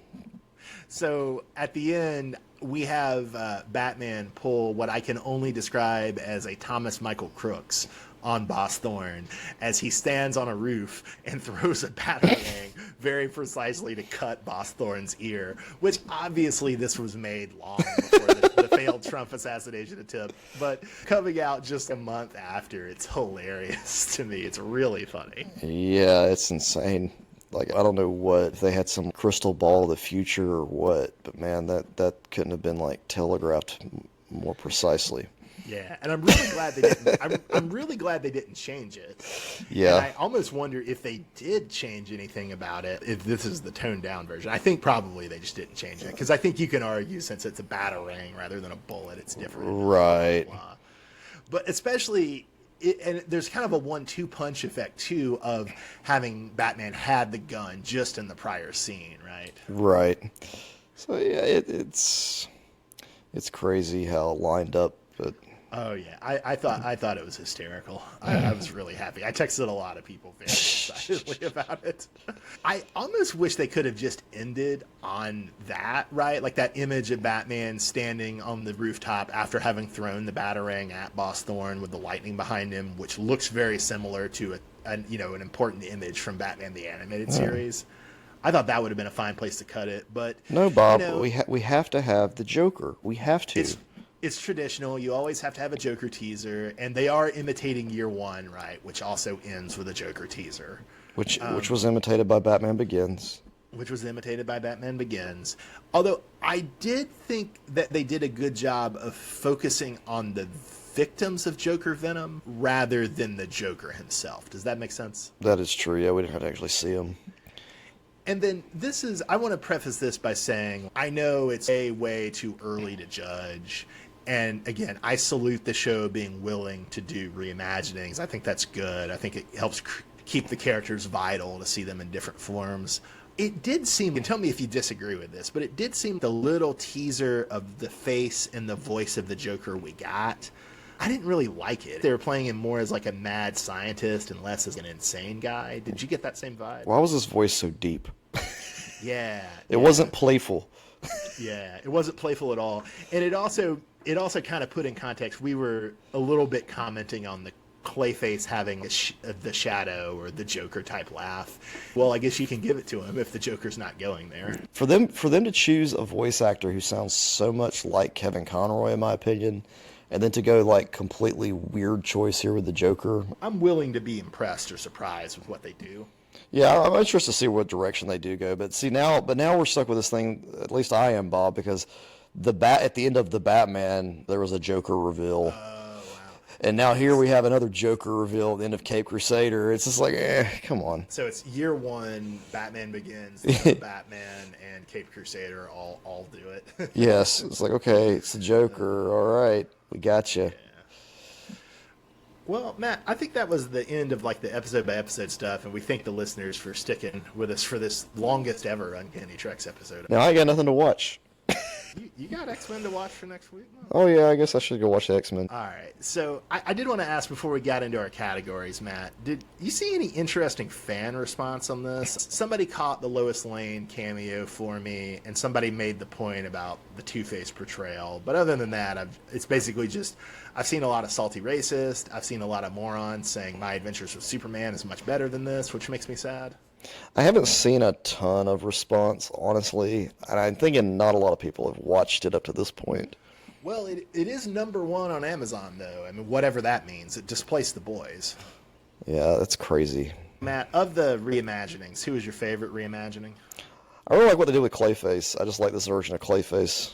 So at the end, we have Batman pull what I can only describe as a Thomas Michael Crooks on Boss Thorne as he stands on a roof and throws a batarang very precisely to cut Boss Thorne's ear, which obviously this was made long before the failed Trump assassination attempt, but coming out just a month after, it's hilarious to me. It's really funny. Yeah, it's insane. Like, I don't know if they had some crystal ball of the future or what, but man, that couldn't have been like telegraphed more precisely. Yeah, and I'm really glad they didn't. I'm really glad they didn't change it. Yeah, and I almost wonder if they did change anything about it. If this is the toned down version, I think probably they just didn't change it because I think you can argue since it's a batarang rather than a bullet, it's different. Right. Blah, blah, blah. But especially. And there's kind of a 1-2 punch effect too of having Batman had the gun just in the prior scene, right? Right. So yeah, it's crazy how it lined up, but oh yeah, I thought it was hysterical. I was really happy. I texted a lot of people very excitedly about it. I almost wish they could have just ended on that, right? Like that image of Batman standing on the rooftop after having thrown the batarang at Boss Thorne with the lightning behind him, which looks very similar to an important image from Batman the Animated Series. I thought that would have been a fine place to cut it, but no, Bob, we have to have the Joker. We have to. It's traditional. You always have to have a Joker teaser, and they are imitating Year One, right? Which also ends with a Joker teaser. Which was imitated by Batman Begins. Which was imitated by Batman Begins. Although I did think that they did a good job of focusing on the victims of Joker Venom rather than the Joker himself. Does that make sense? That is true. Yeah, we didn't have to actually see him. And then I want to preface this by saying, I know it's way too early to judge. And again, I salute the show being willing to do reimaginings. I think that's good. I think it helps keep the characters vital to see them in different forms. It did seem, and tell me if you disagree with this, but it did seem the little teaser of the face and the voice of the Joker we got, I didn't really like it. They were playing him more as like a mad scientist and less as an insane guy. Did you get that same vibe? Why was his voice so deep? Yeah. It wasn't playful. Yeah, it wasn't playful at all. And it also kind of put in context, we were a little bit commenting on the Clayface having the Shadow or the Joker type laugh. Well, I guess you can give it to him if the Joker's not going there. For them to choose a voice actor who sounds so much like Kevin Conroy, in my opinion, and then to go like completely weird choice here with the Joker. I'm willing to be impressed or surprised with what they do. Yeah, I'm interested to see what direction they do go. But now we're stuck with this thing. At least I am, Bob, because at the end of the Batman, there was a Joker reveal. Oh, wow. And now here we have another Joker reveal at the end of Cape Crusader. It's just like, come on. So it's Year One, Batman Begins, Batman, and Cape Crusader all do it. Yes, it's like, okay, it's the Joker. All right, we got you. Yeah. Well, Matt, I think that was the end of like the episode by episode stuff, and we thank the listeners for sticking with us for this longest ever Uncanny Treks episode. Now I got nothing to watch. You got X-Men to watch for next week? Oh yeah, I guess I should go watch the X-Men. All right. So I did want to ask before we got into our categories, Matt, did you see any interesting fan response on this? Somebody caught the Lois Lane cameo for me, and somebody made the point about the Two-Face portrayal. But other than that, it's basically just I've seen a lot of salty racist. I've seen a lot of morons saying My Adventures with Superman is much better than this, which makes me sad. I haven't seen a ton of response, honestly, and I'm thinking not a lot of people have watched it up to this point. Well, it is number one on Amazon, though. I mean, whatever that means. It displaced The Boys. Yeah, that's crazy. Matt, of the reimaginings, who was your favorite reimagining? I really like what they did with Clayface. I just like this version of Clayface.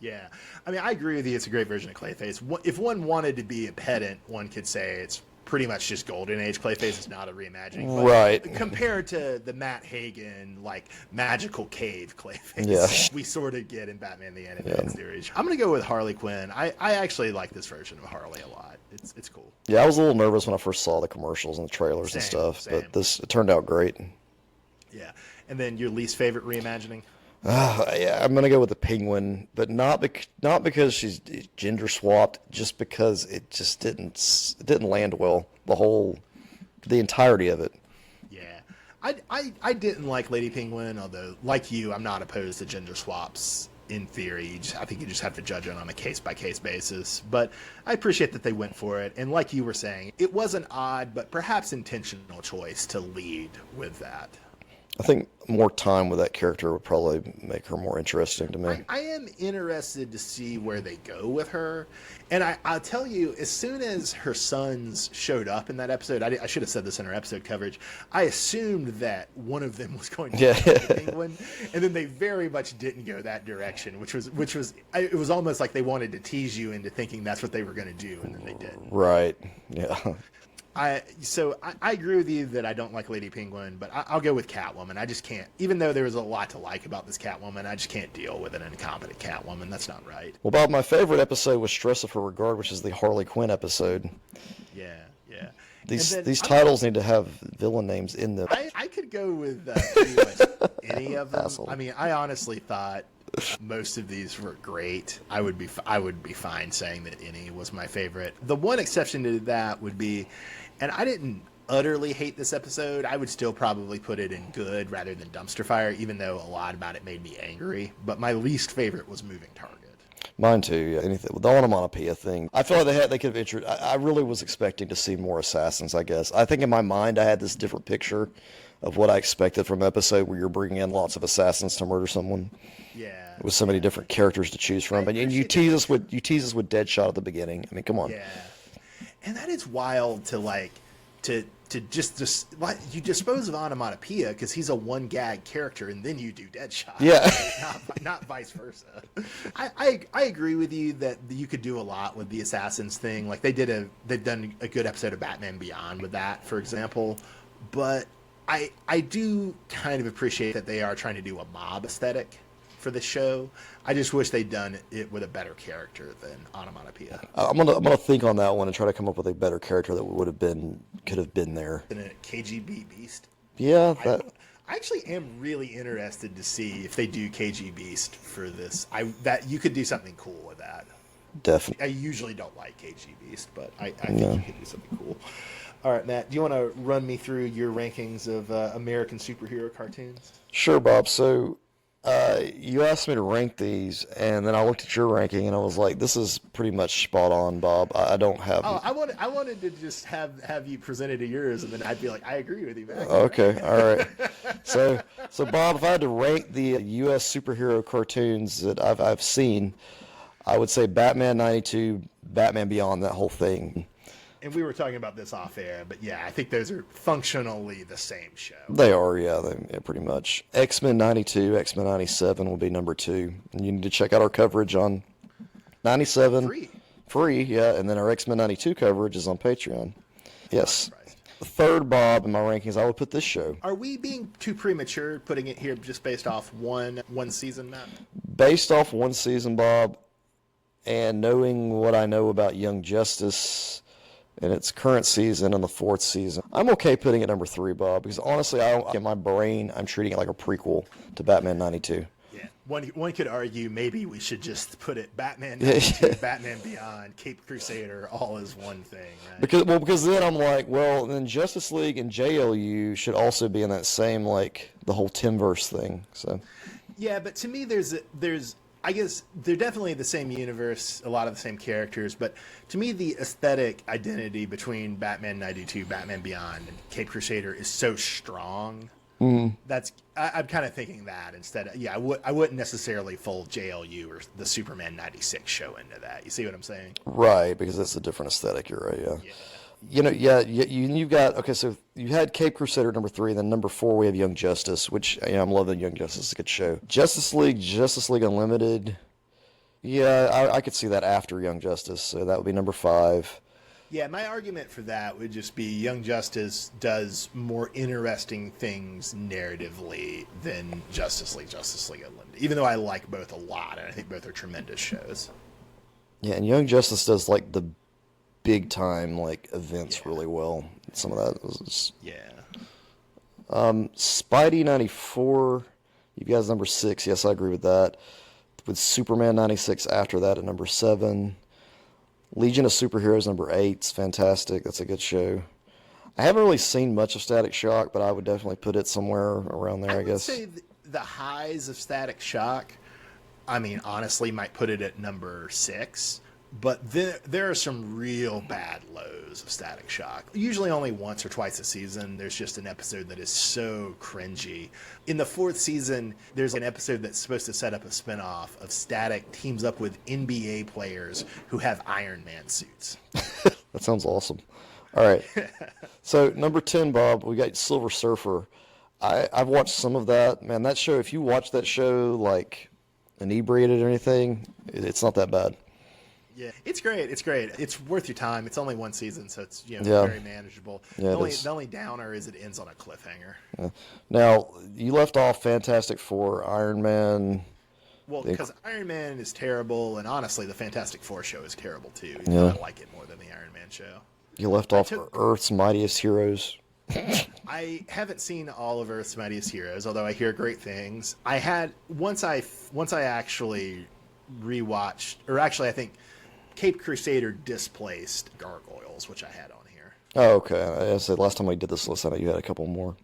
Yeah. I mean, I agree with you. It's a great version of Clayface. If one wanted to be a pedant, one could say it's pretty much just Golden Age Clayface. Is not a reimagining. But right. Compared to the Matt Hagen, like, magical cave Clayface, yeah. we sort of get in Batman the Animated Series. I'm going to go with Harley Quinn. I actually like this version of Harley a lot. It's cool. Yeah, I was a little nervous when I first saw the commercials and the trailers and stuff, but it turned out great. Yeah. And then your least favorite reimagining? Yeah, I'm gonna go with the Penguin, but not because she's gender swapped, just because it just didn't land well. The entirety of it. Yeah, I didn't like Lady Penguin, although like you, I'm not opposed to gender swaps in theory. I think you just have to judge it on a case by case basis. But I appreciate that they went for it, and like you were saying, it was an odd but perhaps intentional choice to lead with that. I think more time with that character would probably make her more interesting to me. I am interested to see where they go with her. And I'll tell you, as soon as her sons showed up in that episode, I should have said this in our episode coverage, I assumed that one of them was going to be the Penguin. And then they very much didn't go that direction, which was it was almost like they wanted to tease you into thinking that's what they were going to do, and then they didn't. Right, yeah. I agree with you that I don't like Lady Penguin, but I'll go with Catwoman. I just can't, even though there was a lot to like about this Catwoman, I just can't deal with an incompetent Catwoman. That's not right. Well, Bob, my favorite episode was Stress of Her Regard, which is the Harley Quinn episode. Yeah. These titles need to have villain names in them. I could go with pretty much any of them. I mean, I honestly thought most of these were great. I would be fine saying that any was my favorite. The one exception to that would be, and I didn't utterly hate this episode, I would still probably put it in good rather than dumpster fire, even though a lot about it made me angry. But my least favorite was Moving Target. Mine too. Yeah, anything with the onomatopoeia thing. I feel like they could have introduced. I really was expecting to see more assassins. I guess I think in my mind I had this different picture of what I expected from an episode where you're bringing in lots of assassins to murder someone. Yeah. With so many different characters to choose from, and you tease us with Deadshot at the beginning. I mean, come on. Yeah. And that is wild to just like you dispose of onomatopoeia because he's a one gag character and then you do Deadshot. Yeah. not vice versa. I agree with you that you could do a lot with the assassins thing. Like they've done a good episode of Batman Beyond with that, for example. But I do kind of appreciate that they are trying to do a mob aesthetic for the show. I just wish they'd done it with a better character than onomatopoeia. I'm gonna think on that one and try to come up with a better character that could have been there. And a KGB Beast. Yeah, I actually am really interested to see if they do KG Beast for this. That you could do something cool with that. Definitely. I usually don't like KG Beast, but I think you could do something cool. All right, Matt, do you want to run me through your rankings of American superhero cartoons? Sure, Bob. So you asked me to rank these, and then I looked at your ranking, and I was like, "This is pretty much spot on, Bob." I don't have. Oh, I wanted to just have you presented to yours, and then I'd be like, "I agree with you, man." Okay, all right. So Bob, if I had to rank the U.S. superhero cartoons that I've seen, I would say Batman '92, Batman Beyond, that whole thing. And we were talking about this off air, but yeah, I think those are functionally the same show. They are, yeah, pretty much. X-Men 92, X-Men 97 will be number 2. And you need to check out our coverage on 97. Free, yeah, and then our X-Men 92 coverage is on Patreon. Yes. The third, Bob, in my rankings, I would put this show. Are we being too premature putting it here just based off one season, Matt? Based off one season, Bob, and knowing what I know about Young Justice, in its current season and the fourth season. I'm okay putting it number 3, Bob, because honestly, in my brain, I'm treating it like a prequel to Batman 92. Yeah, one could argue maybe we should just put it Batman 92, Batman Beyond, Cape Crusader, all as one thing, right? Because then I'm like, well, then Justice League and JLU should also be in that same, like, the whole Timverse thing. So Yeah, but to me, there's I guess they're definitely the same universe, a lot of the same characters, but to me, the aesthetic identity between Batman 92, Batman Beyond, and Cape Crusader is so strong. I'm kind of thinking that instead. I wouldn't necessarily fold JLU or the Superman 96 show into that. You see what I'm saying? right, because that's a different aesthetic. You're right. Yeah. You've got, okay, so you had Cape Crusader number 3, then number 4 we have Young Justice, which, I'm loving Young Justice. It's a good show. Justice League Unlimited. Yeah, I could see that after Young Justice, so that would be number 5. Yeah, my argument for that would just be Young Justice does more interesting things narratively than Justice League Unlimited, even though I like both a lot, and I think both are tremendous shows. Yeah, and Young Justice does, like, the big time, like, events really well. Some of that was... Yeah. Spidey 94, you guys number 6. Yes, I agree with that. With Superman 96 after that at number 7. Legion of Superheroes number 8 is fantastic. That's a good show. I haven't really seen much of Static Shock, but I would definitely put it somewhere around there, I guess. I would say the highs of Static Shock, I mean, honestly, might put it at number 6. But there are some real bad lows of Static Shock. Usually only once or twice a season, there's just an episode that is so cringy. In the 4th season, there's an episode that's supposed to set up a spinoff of Static teams up with NBA players who have Iron Man suits. That sounds awesome. All right. So, number 10, Bob, we got Silver Surfer. I've watched some of that. Man, that show, if you watch that show, like, inebriated or anything, it's not that bad. Yeah, it's great. It's great. It's worth your time. It's only one season, so it's Yeah. very manageable. Yeah, the only downer is it ends on a cliffhanger. Yeah. Now, you left off Fantastic Four, Iron Man. Well, because Iron Man is terrible, and honestly, the Fantastic Four show is terrible too. Yeah. I like it more than the Iron Man show. You left off Earth's Mightiest Heroes. I haven't seen all of Earth's Mightiest Heroes, although I hear great things. I had once I actually rewatched, or actually, I think Cape Crusader displaced Gargoyles, which I had on here. Oh, okay. I said last time we did this list, I know you had a couple more.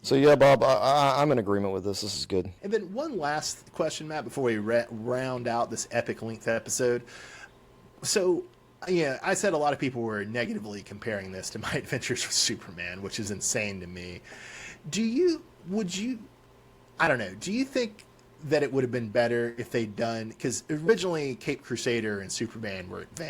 So yeah, Bob, I'm in agreement with this. This is good. And then one last question, Matt, before we round out this epic length episode. So, yeah, I said a lot of people were negatively comparing this to My Adventures with Superman, which is insane to me. Do you think that it would have been better if they'd done, because originally Cape Crusader and Superman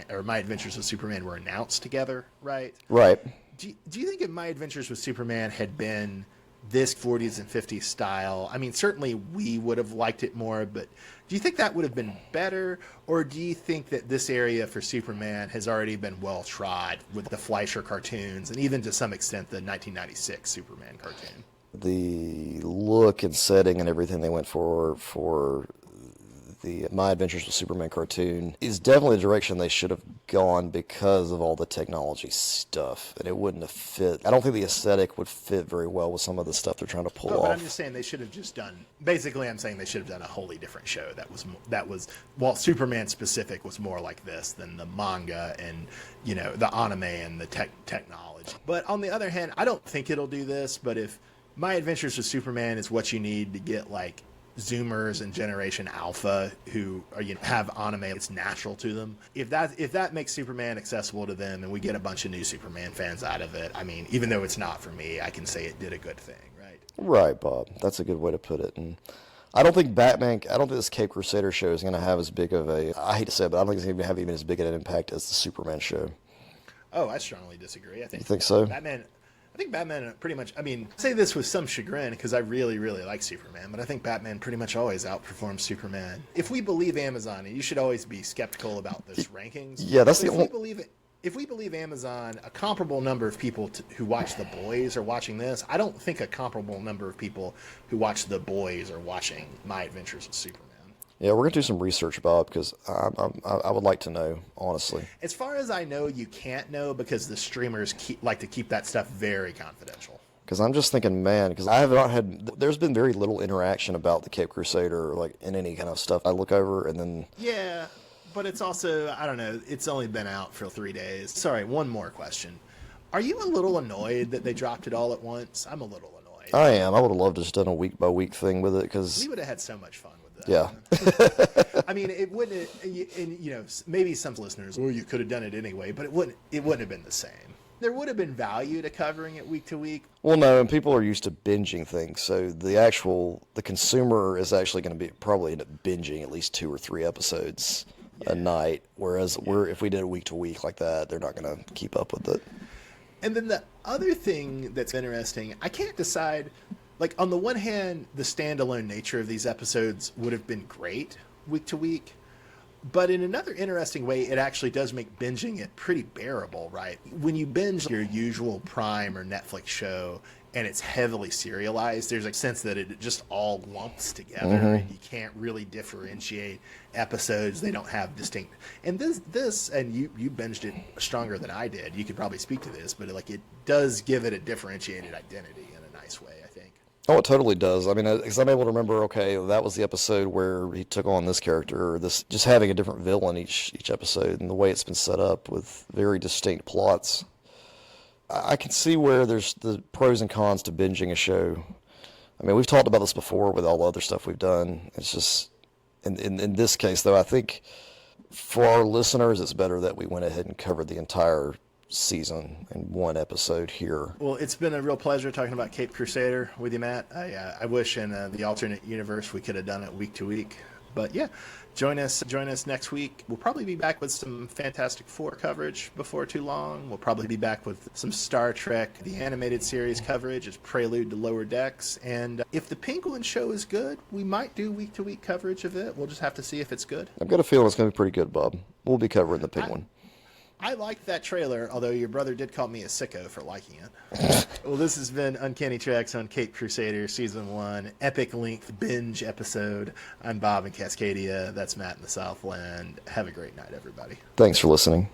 or My Adventures with Superman were announced together, right? Right. Do you think if My Adventures with Superman had been this 40s and 50s style, I mean, certainly we would have liked it more, but do you think that would have been better, or do you think that this area for Superman has already been well trod with the Fleischer cartoons and even to some extent the 1996 Superman cartoon? The look and setting and everything they went for the My Adventures with Superman cartoon is definitely the direction they should have gone because of all the technology stuff, and it wouldn't have fit. I don't think the aesthetic would fit very well with some of the stuff they're trying to pull off. But I'm just saying they should have just done. Basically, I'm saying they should have done a wholly different show that was well, Superman specific was more like this than the manga and the anime and the technology. But on the other hand, I don't think it'll do this. But if My Adventures with Superman is what you need to get like Zoomers and Generation Alpha who are, have anime, it's natural to them. If that makes Superman accessible to them and we get a bunch of new Superman fans out of it, I mean, even though it's not for me, I can say it did a good thing, right? Right, Bob. That's a good way to put it. And I don't think this Cape Crusader show is going to have as big of I hate to say it, but I don't think it's going to have even as big an impact as the Superman show. Oh, I strongly disagree. You think so? I think Batman pretty much, I mean, I say this with some chagrin because I really, really like Superman, but I think Batman pretty much always outperforms Superman. If we believe Amazon, and you should always be skeptical about those rankings. Yeah, that's the only... If we believe Amazon, a comparable number of people who watch The Boys are watching this. I don't think a comparable number of people who watch The Boys are watching My Adventures with Superman. Yeah, we're gonna do some research, Bob, because I would like to know, honestly. As far as I know, you can't know because the streamers like to keep that stuff very confidential. Because I'm just thinking, man, because I have not had, there's been very little interaction about the Cape Crusader, like in any kind of stuff I look over, and then Yeah, but it's also, I don't know, it's only been out for 3 days. Sorry, one more question. Are you a little annoyed that they dropped it all at once? I'm a little annoyed. I am. I would have loved to just done a week by week thing with it, because We would have had so much fun with that. yeah, I mean, it wouldn't, and maybe some listeners, well, you could have done it anyway, but it wouldn't have been the same. There would have been value to covering it week to week. well, no, and people are used to binging things, so the consumer is actually going to be probably end up binging at least 2 or 3 episodes a night, whereas if we did it week to week like that, they're not going to keep up with it. And then the other thing that's interesting, I can't decide, like, on the one hand, the standalone nature of these episodes would have been great week to week. But in another interesting way, it actually does make binging it pretty bearable, right? When you binge your usual Prime or Netflix show and it's heavily serialized, there's a sense that it just all lumps together and you can't really differentiate episodes. They don't have distinct. And this, and you binged it stronger than I did. You could probably speak to this, but like it does give it a differentiated identity in a nice way, I think. Oh, it totally does. I mean, because I'm able to remember, okay, that was the episode where he took on this character, or this, just having a different villain each episode, and the way it's been set up with very distinct plots. I can see where there's the pros and cons to binging a show. I mean, we've talked about this before with all the other stuff we've done. It's just, in this case, though, I think for our listeners, it's better that we went ahead and covered the entire season in one episode here. Well, it's been a real pleasure talking about Cape Crusader with you, Matt. I wish in the alternate universe we could have done it week to week. But yeah, join us next week. We'll probably be back with some Fantastic Four coverage before too long. We'll probably be back with some Star Trek, the animated series coverage as prelude to Lower Decks. And if the Penguin show is good, we might do week to week coverage of it. We'll just have to see if it's good. I've got a feeling it's going to be pretty good, Bob. We'll be covering the Penguin. I liked that trailer, although your brother did call me a sicko for liking it. Well, this has been Uncanny Tracks on Cape Crusader, Season 1, epic length binge episode. I'm Bob in Cascadia. That's Matt in the Southland. Have a great night, everybody. Thanks for listening.